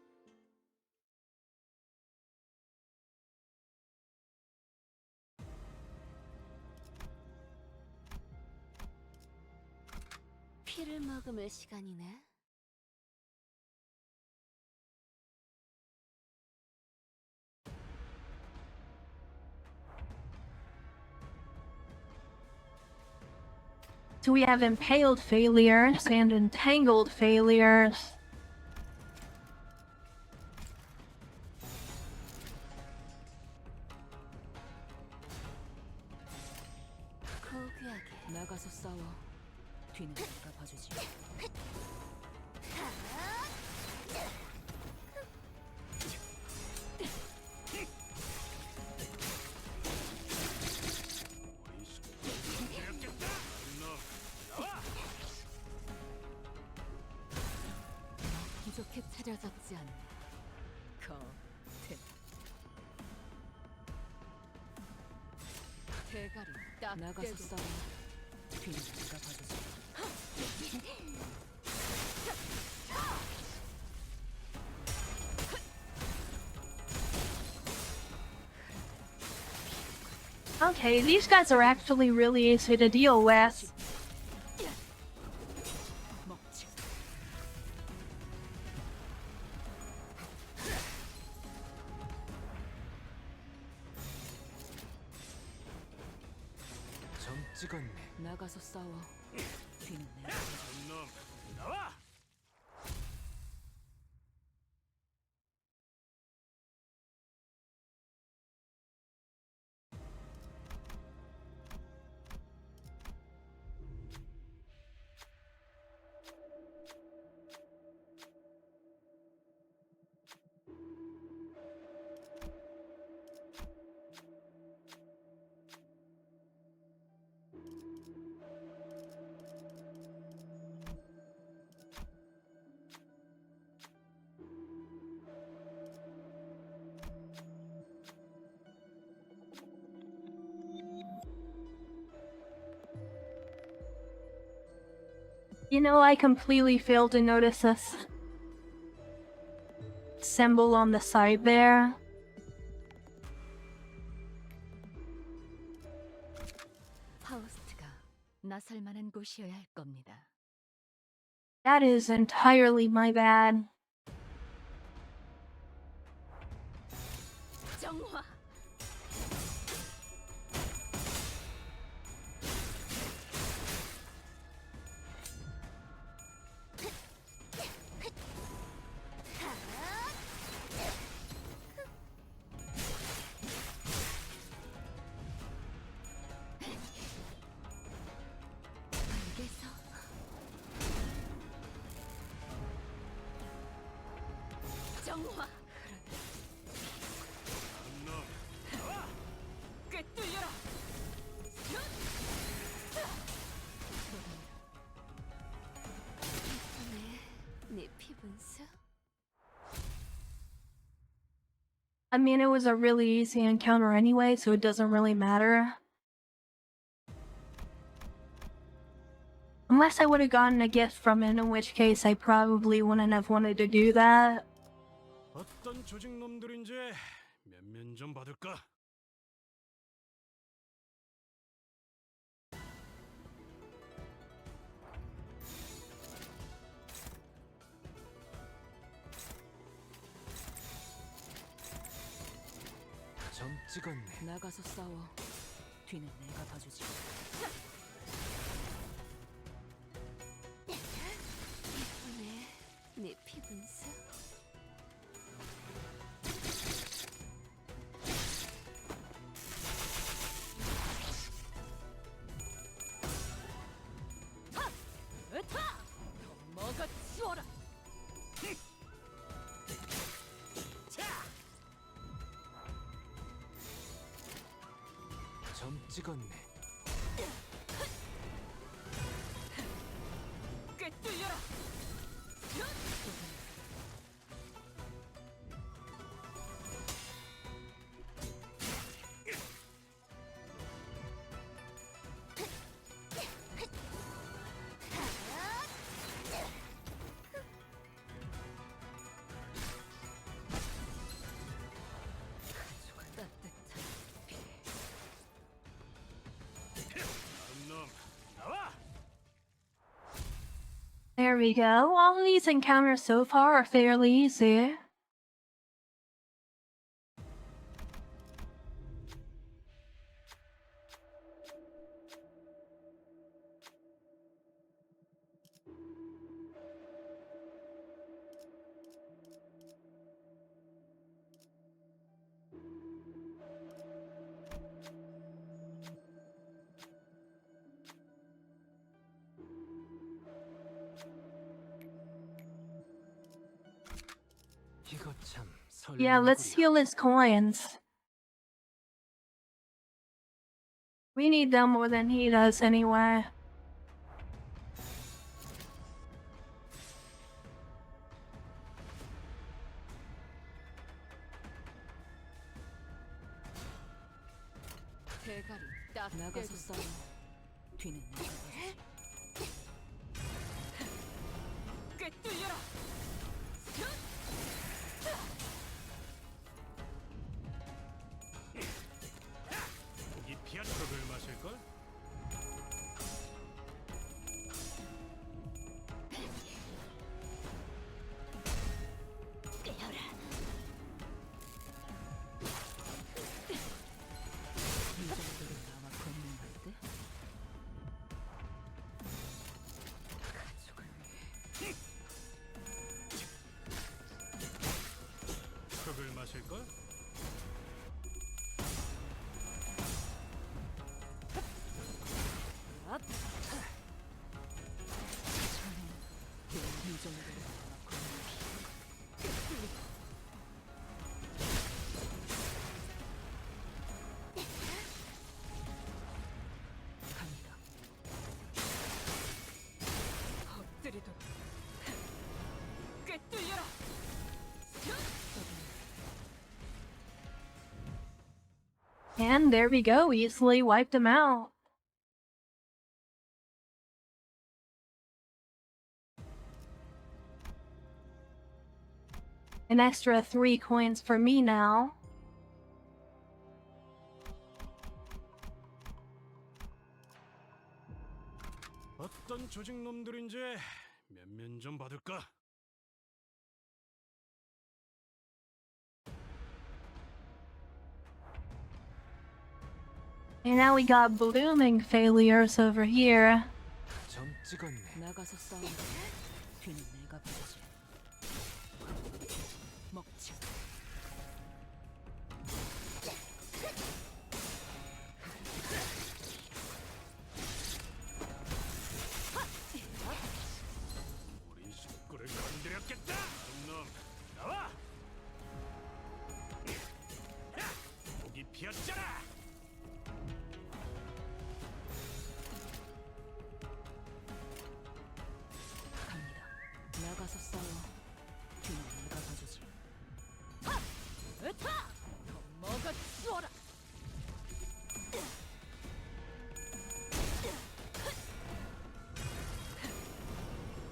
[SPEAKER 8] 피를 머금을 시간이네.
[SPEAKER 12] So we have impaled failures and entangled failures.
[SPEAKER 7] 포기하게. 나가서 싸워. 뒤는 내가 봐주지. 부족해 차려졌지 않네. 대가리 딱 나가서 싸워. 뒤는 내가 봐주지.
[SPEAKER 12] Okay, these guys are actually really easy to deal with.
[SPEAKER 3] 점 찍었네.
[SPEAKER 7] 나가서 싸워. 뒤는 내가 봐주지.
[SPEAKER 2] 놈 나와!
[SPEAKER 12] You know, I completely failed to notice this symbol on the side there.
[SPEAKER 7] 파우스트가 나설 만한 곳이어야 할 겁니다.
[SPEAKER 12] That is entirely my bad.
[SPEAKER 7] 정화. 정화. 꿰뚫려라.
[SPEAKER 8] 네 피분수?
[SPEAKER 12] I mean, it was a really easy encounter anyway, so it doesn't really matter. Unless I would have gotten a gift from it, in which case I probably wouldn't have wanted to do that.
[SPEAKER 2] 어떤 조직 놈들인지 면면 좀 받을까?
[SPEAKER 3] 점 찍었네.
[SPEAKER 13] 나가서 싸워. 뒤는 내가 봐주지.
[SPEAKER 8] 예쁘네, 네 피분수.
[SPEAKER 6] 으타! 먹어 치워라.
[SPEAKER 3] 점 찍었네.
[SPEAKER 6] 꿰뚫려라.
[SPEAKER 2] 놈 나와.
[SPEAKER 12] There we go. All of these encounters so far are fairly easy.
[SPEAKER 3] 이거 참
[SPEAKER 12] Yeah, let's steal his coins. We need them more than he does anyway.
[SPEAKER 6] 대가리 딱
[SPEAKER 13] 나가서 싸워. 뒤는 내가 봐주지.
[SPEAKER 6] 꿰뚫려라.
[SPEAKER 2] 이 피아초를 마실걸?
[SPEAKER 13] 이 정도로 나와 건능한데? 가족을 위해.
[SPEAKER 2] 흙을 마실걸?
[SPEAKER 13] 이 정도로 나와 건능해. 갑니다.
[SPEAKER 6] 엎드리도록. 꿰뚫려라.
[SPEAKER 12] And there we go, easily wiped him out. An extra 3 coins for me now.
[SPEAKER 2] 어떤 조직 놈들인지 면면 좀 받을까?
[SPEAKER 12] And now we got blooming failures over here.
[SPEAKER 3] 점 찍었네.
[SPEAKER 13] 나가서 싸워. 뒤는 내가 봐주지. 먹자.
[SPEAKER 2] 우리 식구를 건드렸겠다. 놈 나와. 목이 피었잖아.
[SPEAKER 13] 갑니다. 나가서 싸워. 뒤는 내가 봐주지.
[SPEAKER 6] 으타! 먹어 치워라.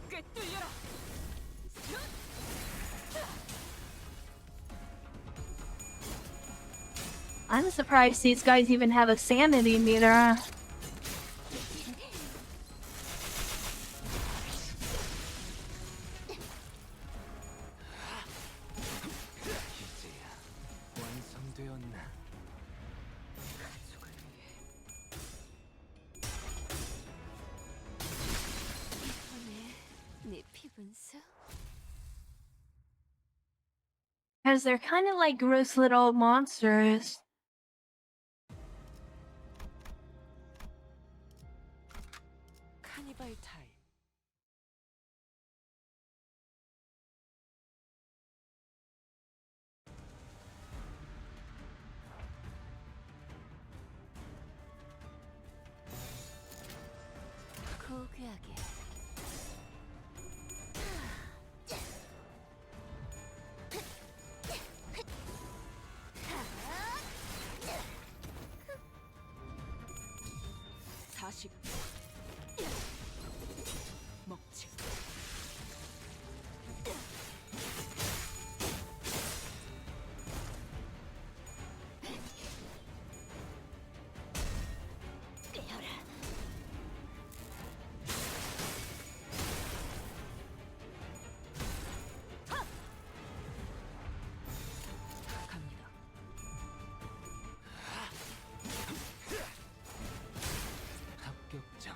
[SPEAKER 6] 꿰뚫려라.
[SPEAKER 12] I'm surprised these guys even have a sanity meter.
[SPEAKER 3] 이제야 완성되었나?
[SPEAKER 7] 분수?
[SPEAKER 12] Because they're kind of like gross little monsters.
[SPEAKER 6] 카니발 타임.
[SPEAKER 7] 고귀하게.
[SPEAKER 6] 사식. 먹칠. 갑니다.
[SPEAKER 4] 합격장.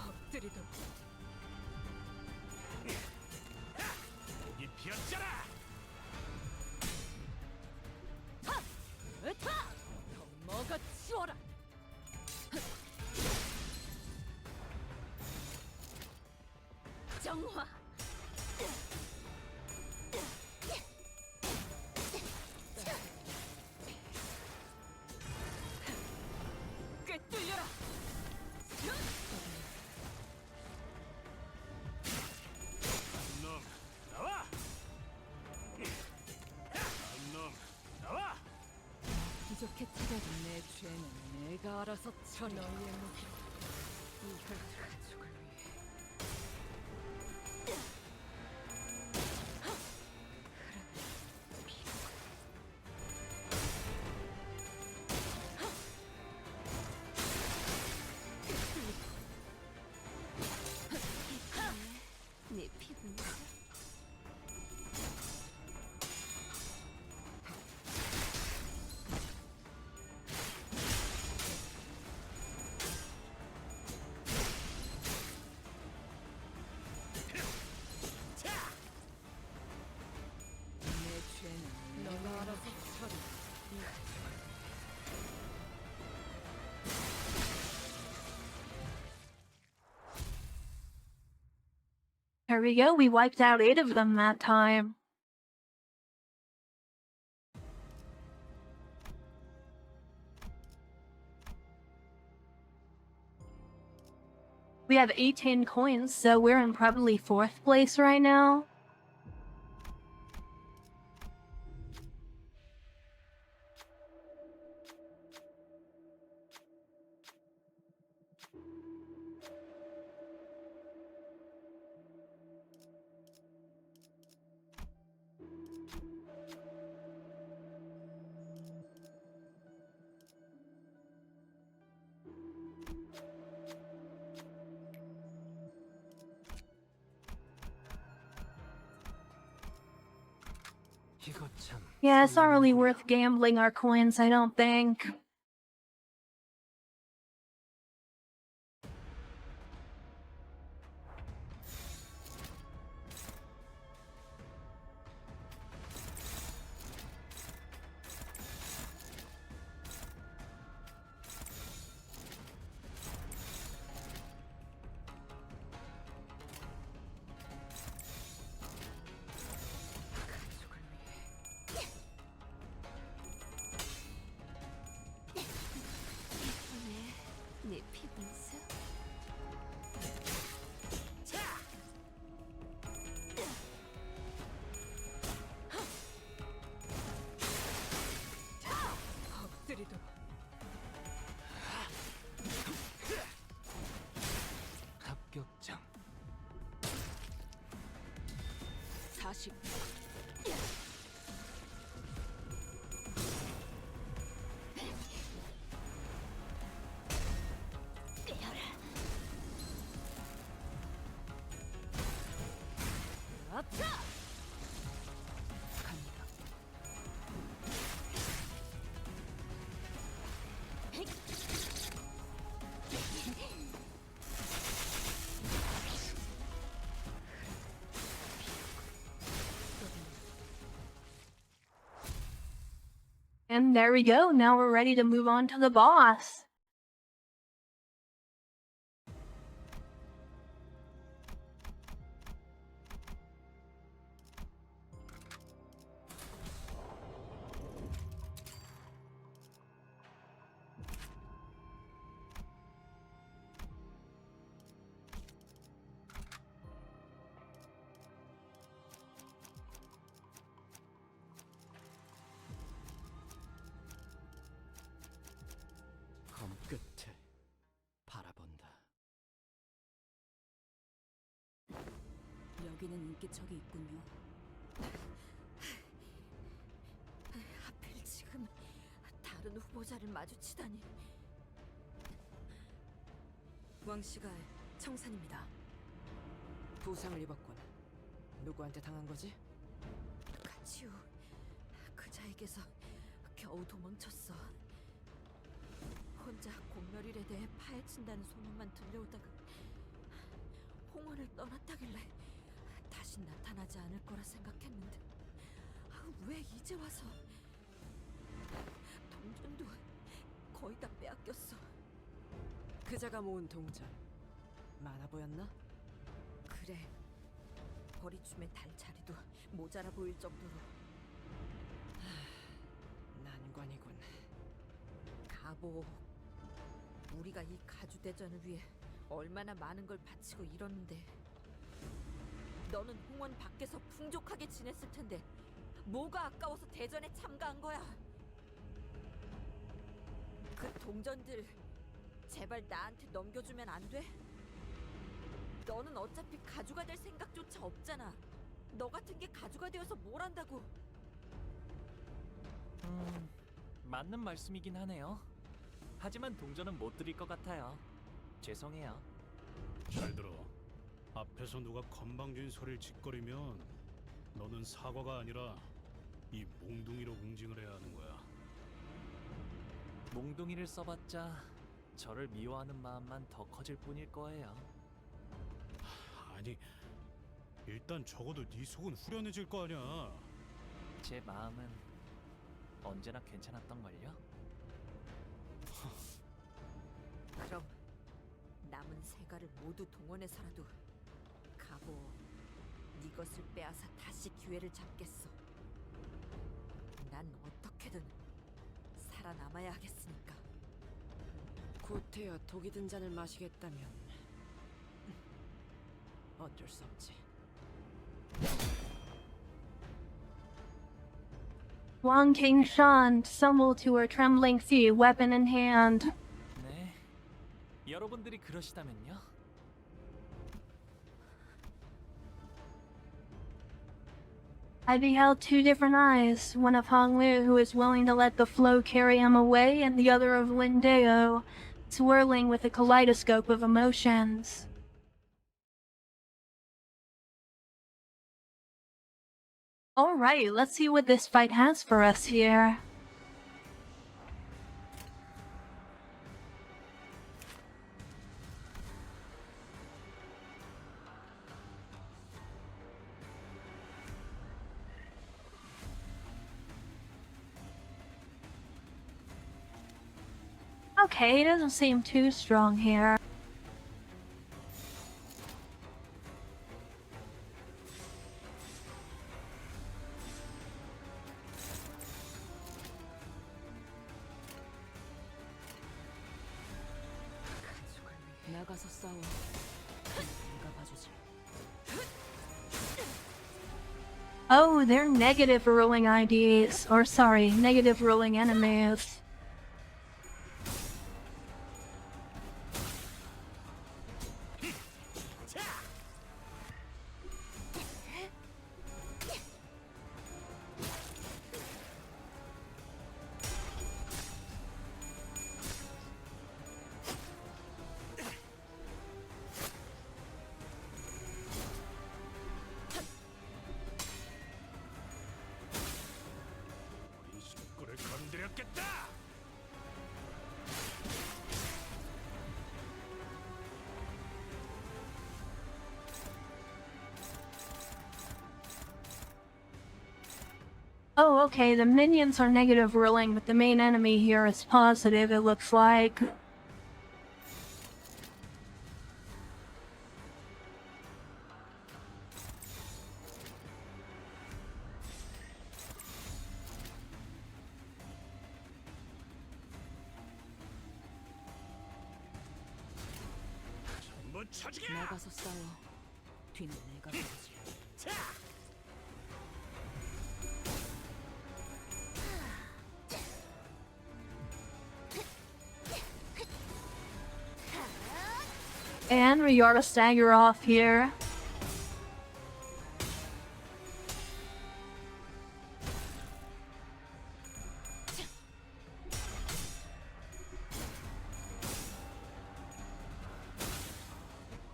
[SPEAKER 6] 엎드리도록.
[SPEAKER 2] 이 피었잖아.
[SPEAKER 6] 으타! 더 먹어 치워라. 정화. 꿰뚫려라.
[SPEAKER 2] 놈 나와. 놈 나와.
[SPEAKER 6] 부족해 차려. 내 죄는 내가 알아서 처리. 너의 무기로 이 혈투 가족을 위해.
[SPEAKER 7] 네 피분수?
[SPEAKER 6] 내 죄는 내가 알아서 처리.
[SPEAKER 12] There we go, we wiped out 8 of them that time. We have 18 coins, so we're in probably 4th place right now.
[SPEAKER 4] 이거 참.
[SPEAKER 12] Yeah, it's not really worth gambling our coins, I don't think.
[SPEAKER 7] 네 피분수?
[SPEAKER 6] 엎드리도록.
[SPEAKER 4] 합격장.
[SPEAKER 6] 사식. 아차!
[SPEAKER 12] And there we go. Now we're ready to move on to the boss.
[SPEAKER 9] 검 끝을 바라본다.
[SPEAKER 13] 여기는 인기척이 있군요.
[SPEAKER 7] 하필 지금 다른 후보자를 마주치다니. 왕씨가 청산입니다.
[SPEAKER 6] 부상을 입었군. 누구한테 당한 거지?
[SPEAKER 7] 가치우 그자에게서 겨우 도망쳤어. 혼자 공멸일에 대해 파헤친다는 소문만 들려오다가 홍원을 떠났다길래 다시 나타나지 않을 거라 생각했는데 왜 이제 와서. 동전도 거의 다 빼앗겼어.
[SPEAKER 6] 그자가 모은 동전 많아 보였나?
[SPEAKER 7] 그래, 버리춤에 달 자리도 모자라 보일 정도로.
[SPEAKER 6] 난관이군.
[SPEAKER 7] 가보, 우리가 이 가주대전을 위해 얼마나 많은 걸 바치고 이뤘는데 너는 홍원 밖에서 풍족하게 지냈을 텐데 뭐가 아까워서 대전에 참가한 거야? 그 동전들 제발 나한테 넘겨주면 안 돼? 너는 어차피 가주가 될 생각조차 없잖아. 너 같은 게 가주가 되어서 뭘 한다고.
[SPEAKER 4] 맞는 말씀이긴 하네요. 하지만 동전은 못 드릴 것 같아요. 죄송해요.
[SPEAKER 2] 잘 들어. 앞에서 누가 건방진 소리를 짓거리면 너는 사과가 아니라 이 몽둥이로 응징을 해야 하는 거야.
[SPEAKER 4] 몽둥이를 써봤자 저를 미워하는 마음만 더 커질 뿐일 거예요.
[SPEAKER 2] 아니, 일단 적어도 네 속은 후련해질 거 아니야.
[SPEAKER 4] 제 마음은 언제나 괜찮았던걸요?
[SPEAKER 7] 그럼 남은 세가를 모두 동원해서라도 가보, 네 것을 빼앗아 다시 기회를 잡겠어. 난 어떻게든 살아남아야 하겠으니까.
[SPEAKER 6] 구태여 독이 든 잔을 마시겠다면 어쩔 수 없지.
[SPEAKER 12] Wang Qingshan stumbled to her trembling feet, weapon in hand.
[SPEAKER 4] 네, 여러분들이 그러시다면요.
[SPEAKER 12] I beheld two different eyes, one of Hong Liu, who is willing to let the flow carry him away, and the other of Lin Deo, swirling with a kaleidoscope of emotions. Alright, let's see what this fight has for us here. Okay, it doesn't seem too strong here.
[SPEAKER 6] 나가서 싸워. 내가 봐주지.
[SPEAKER 12] Oh, they're negative ruling IDs. Or sorry, negative ruling enemies.
[SPEAKER 2] 이 식구를 건드렸겠다.
[SPEAKER 12] Oh, okay, the minions are negative ruling, but the main enemy here is positive, it looks like.
[SPEAKER 13] 나가서 싸워. 뒤는 내가 보지.
[SPEAKER 12] And we gotta stagger off here.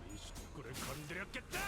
[SPEAKER 2] 이 식구를 건드렸겠다.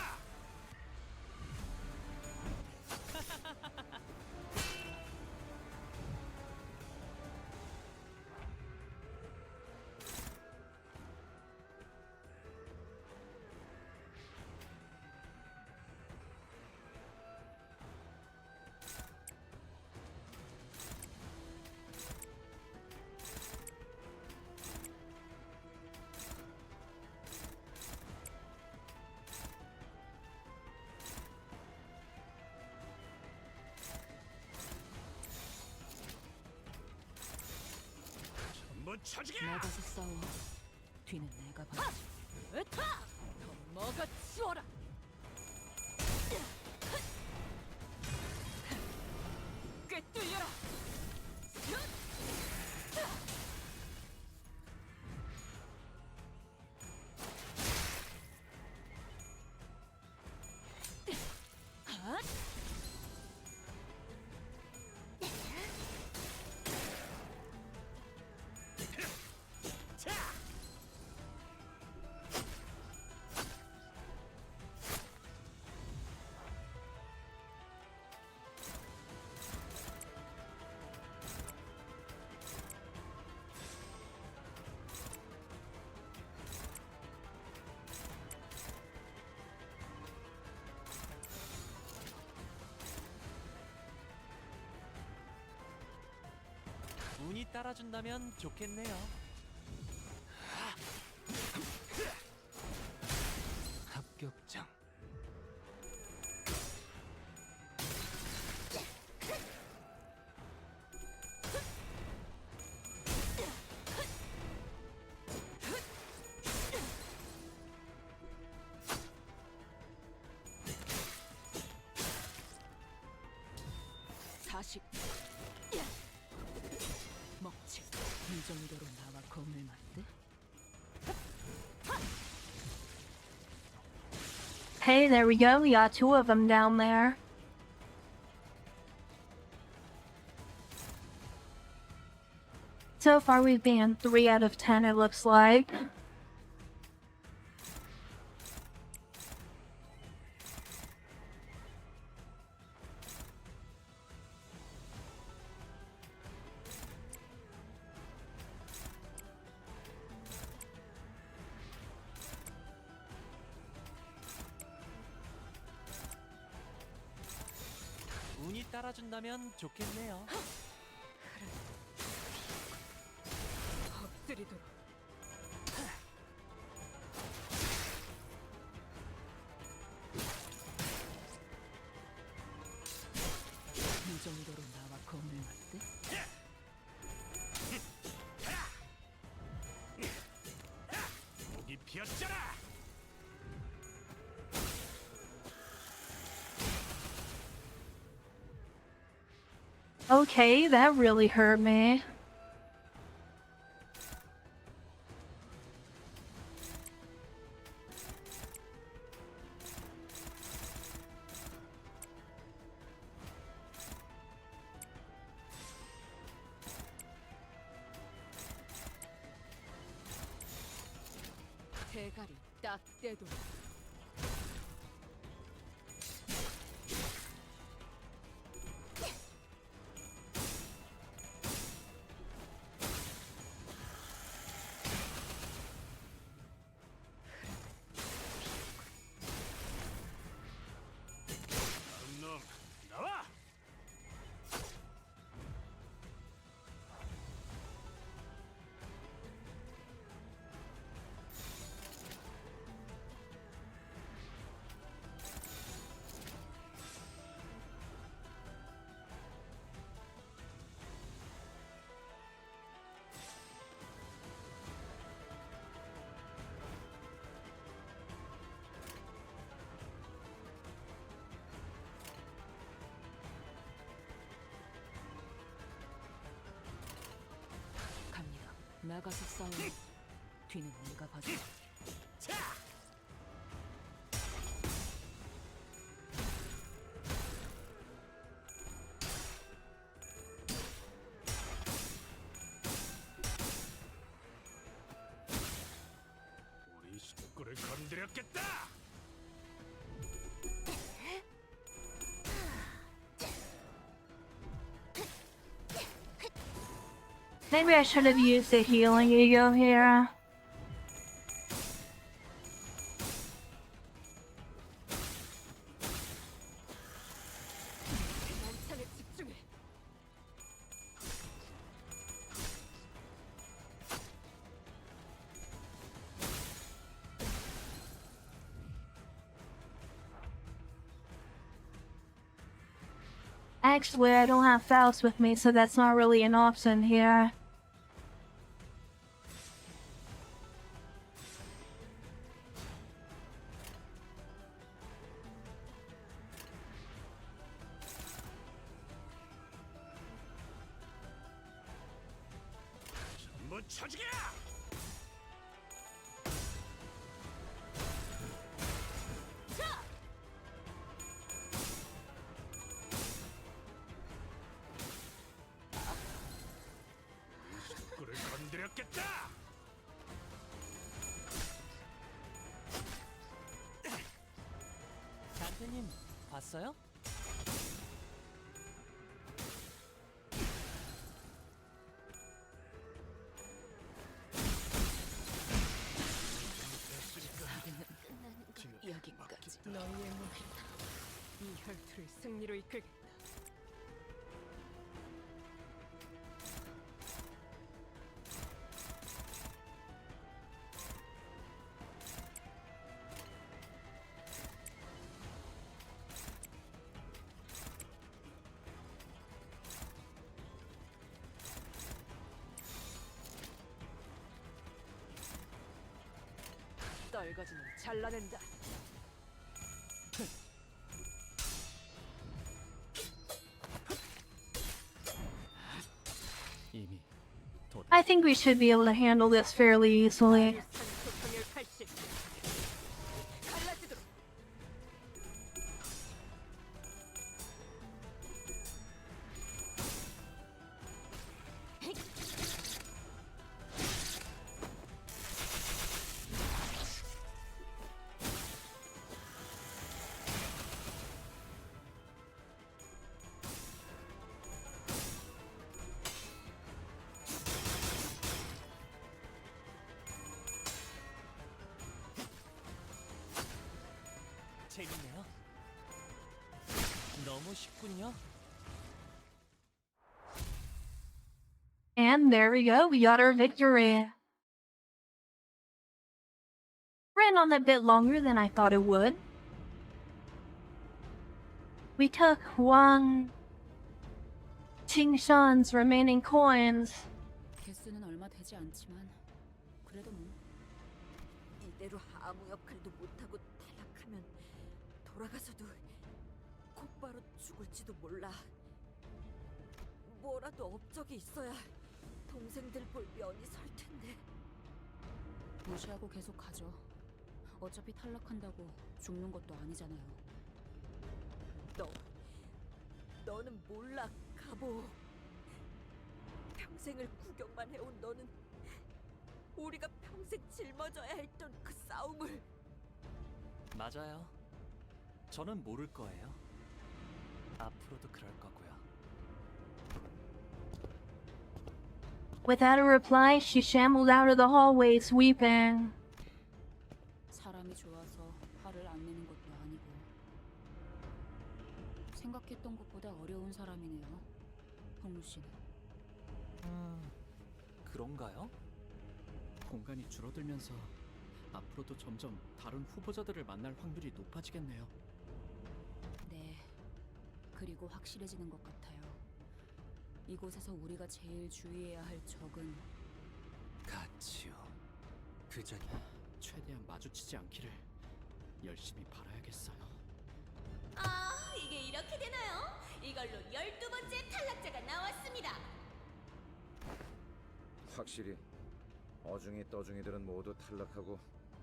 [SPEAKER 2] 전부 쳐지게.
[SPEAKER 13] 나가서 싸워. 뒤는 내가 봐야지. 으타! 더 먹어 치워라. 꿰뚫려라.
[SPEAKER 4] 운이 따라준다면 좋겠네요.
[SPEAKER 3] 합격장.
[SPEAKER 13] 사식. 먹지. 이 정도로 나와 검을 맞대?
[SPEAKER 12] Hey, there we go. We got two of them down there. So far, we've been 3 out of 10, it looks like.
[SPEAKER 4] 운이 따라준다면 좋겠네요.
[SPEAKER 13] 엎드리도록. 이 정도로 나와 검을 맞대?
[SPEAKER 2] 목이 피었잖아.
[SPEAKER 12] Okay, that really hurt me.
[SPEAKER 13] 대가리 딱 떼도록.
[SPEAKER 2] 놈 나와.
[SPEAKER 6] 나가서 싸워. 뒤는 네가 봐줘.
[SPEAKER 2] 우리 식구를 건드렸겠다.
[SPEAKER 12] Maybe I should have used the healing ego here.
[SPEAKER 6] 난창에 집중해.
[SPEAKER 12] Actually, I don't have Faust with me, so that's not really an option here.
[SPEAKER 2] 전부 쳐지게! 우리 식구를 건드렸겠다.
[SPEAKER 4] 단테님 봤어요?
[SPEAKER 6] 여기까지. 너희의 몸이 이 혈투를 승리로 이끌겠다. 떨거지는 잘라낸다.
[SPEAKER 9] 이미
[SPEAKER 12] I think we should be able to handle this fairly easily.
[SPEAKER 6] 소통의 80. 갈라지도록.
[SPEAKER 4] 재밌네요. 너무 쉽군요.
[SPEAKER 12] And there we go, we got our victory. Ran on a bit longer than I thought it would. We took one Qingshan's remaining coins.
[SPEAKER 13] 개수는 얼마 되지 않지만 그래도 뭐.
[SPEAKER 7] 이대로 아무 역할도 못하고 탈락하면 돌아가서도 곧바로 죽을지도 몰라. 뭐라도 업적이 있어야 동생들 볼 면이 설 텐데.
[SPEAKER 13] 무시하고 계속 가죠. 어차피 탈락한다고 죽는 것도 아니잖아요.
[SPEAKER 7] 너는 몰라, 가보. 평생을 구경만 해온 너는 우리가 평생 짊어져야 했던 그 싸움을.
[SPEAKER 4] 맞아요. 저는 모를 거예요. 앞으로도 그럴 거고요.
[SPEAKER 12] Without a reply, she shambled out of the hallways, weeping.
[SPEAKER 13] 사람이 좋아서 화를 안 내는 것도 아니고 생각했던 것보다 어려운 사람이네요. 홍루 씨는.
[SPEAKER 4] 그런가요?
[SPEAKER 9] 공간이 줄어들면서 앞으로도 점점 다른 후보자들을 만날 확률이 높아지겠네요.
[SPEAKER 13] 네. 그리고 확실해지는 것 같아요. 이곳에서 우리가 제일 주의해야 할 적은
[SPEAKER 3] 가치요. 그 적이
[SPEAKER 9] 최대한 마주치지 않기를 열심히 바라야겠어요.
[SPEAKER 8] 아, 이게 이렇게 되나요? 이걸로 12번째 탈락자가 나왔습니다.
[SPEAKER 5] 확실히 어중이 떠중이들은 모두 탈락하고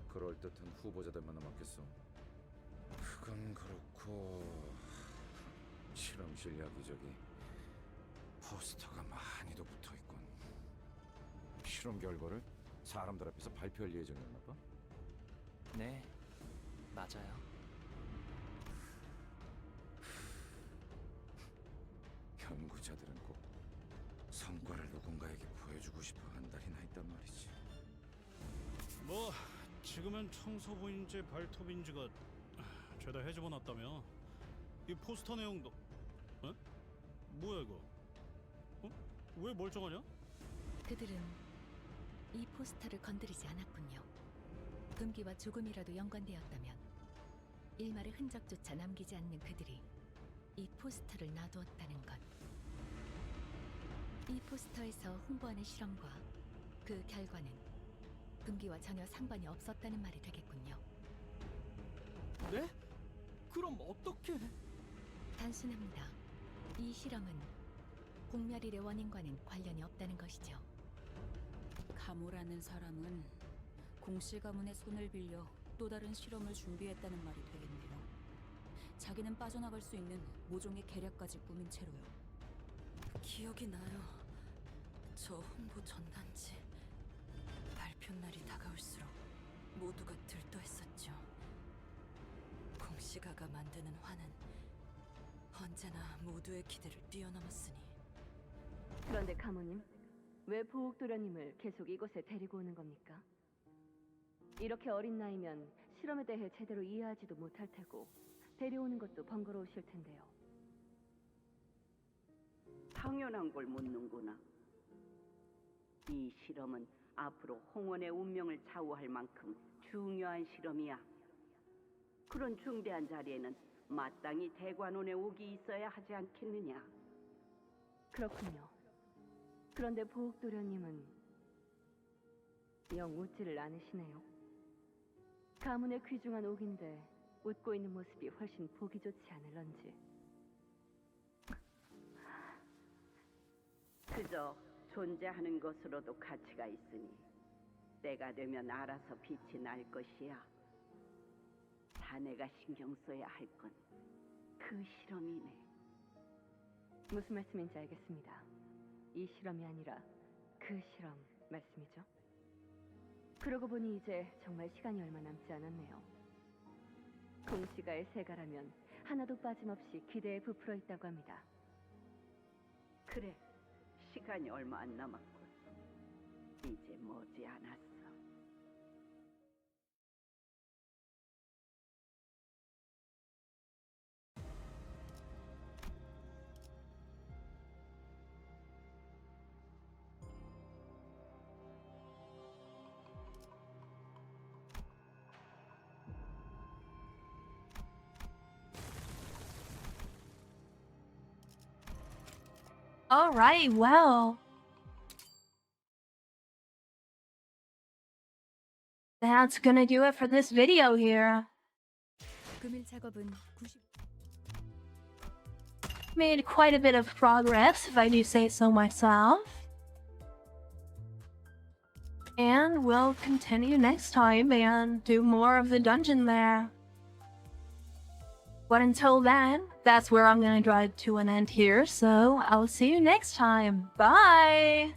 [SPEAKER 5] 그럴듯한 후보자들만 남았겠어. 그건 그렇고 실험실 여기저기 포스터가 많이도 붙어있군. 실험 결과를 사람들 앞에서 발표할 예정이었나 봐?
[SPEAKER 4] 네, 맞아요.
[SPEAKER 5] 연구자들은 꼭 성과를 누군가에게 보여주고 싶어 한달이나 있단 말이지.
[SPEAKER 2] 뭐 지금은 청소부인지 발톱인지가 죄다 해집어 놨다며. 이 포스터 내용도 어? 뭐야 이거? 어? 왜 멀쩡하냐?
[SPEAKER 13] 그들은 이 포스터를 건드리지 않았군요. 금기와 조금이라도 연관되었다면 일말의 흔적조차 남기지 않는 그들이 이 포스터를 놔두었다는 것. 이 포스터에서 홍보하는 실험과 그 결과는 금기와 전혀 상관이 없었다는 말이 되겠군요.
[SPEAKER 9] 네? 그럼 어떻게?
[SPEAKER 13] 단순합니다. 이 실험은 공멸일의 원인과는 관련이 없다는 것이죠. 가모라는 사람은 공씨 가문의 손을 빌려 또 다른 실험을 준비했다는 말이 되겠네요. 자기는 빠져나갈 수 있는 모종의 계략까지 꾸민 채로요.
[SPEAKER 7] 기억이 나요. 저 홍보 전단지. 발표 날이 다가올수록 모두가 들떠했었죠. 공시가가 만드는 화는 언제나 모두의 기대를 뛰어넘었으니.
[SPEAKER 1] 그런데 가모님, 왜 보옥도련님을 계속 이곳에 데리고 오는 겁니까? 이렇게 어린 나이면 실험에 대해 제대로 이해하지도 못할 테고 데려오는 것도 번거로우실 텐데요.
[SPEAKER 10] 당연한 걸 묻는구나. 이 실험은 앞으로 홍원의 운명을 좌우할 만큼 중요한 실험이야. 그런 중대한 자리에는 마땅히 대관원의 옥이 있어야 하지 않겠느냐.
[SPEAKER 1] 그렇군요. 그런데 보옥도련님은 영 웃지를 않으시네요. 가문의 귀중한 옥인데 웃고 있는 모습이 훨씬 보기 좋지 않을런지.
[SPEAKER 10] 그저 존재하는 것으로도 가치가 있으니 때가 되면 알아서 빛이 날 것이야. 자네가 신경 써야 할 건 그 실험이네.
[SPEAKER 1] 무슨 말씀인지 알겠습니다. 이 실험이 아니라 그 실험 말씀이죠? 그러고 보니 이제 정말 시간이 얼마 남지 않았네요. 공시가의 세가라면 하나도 빠짐없이 기대에 부풀어 있다고 합니다.
[SPEAKER 10] 그래, 시간이 얼마 안 남았군. 이제 머지않았어.
[SPEAKER 12] Alright, well. That's gonna do it for this video here.
[SPEAKER 13] 금일 작업은
[SPEAKER 12] Made quite a bit of progress, if I do say so myself. And we'll continue next time and do more of the dungeon there. But until then, that's where I'm gonna draw to an end here, so I'll see you next time. Bye!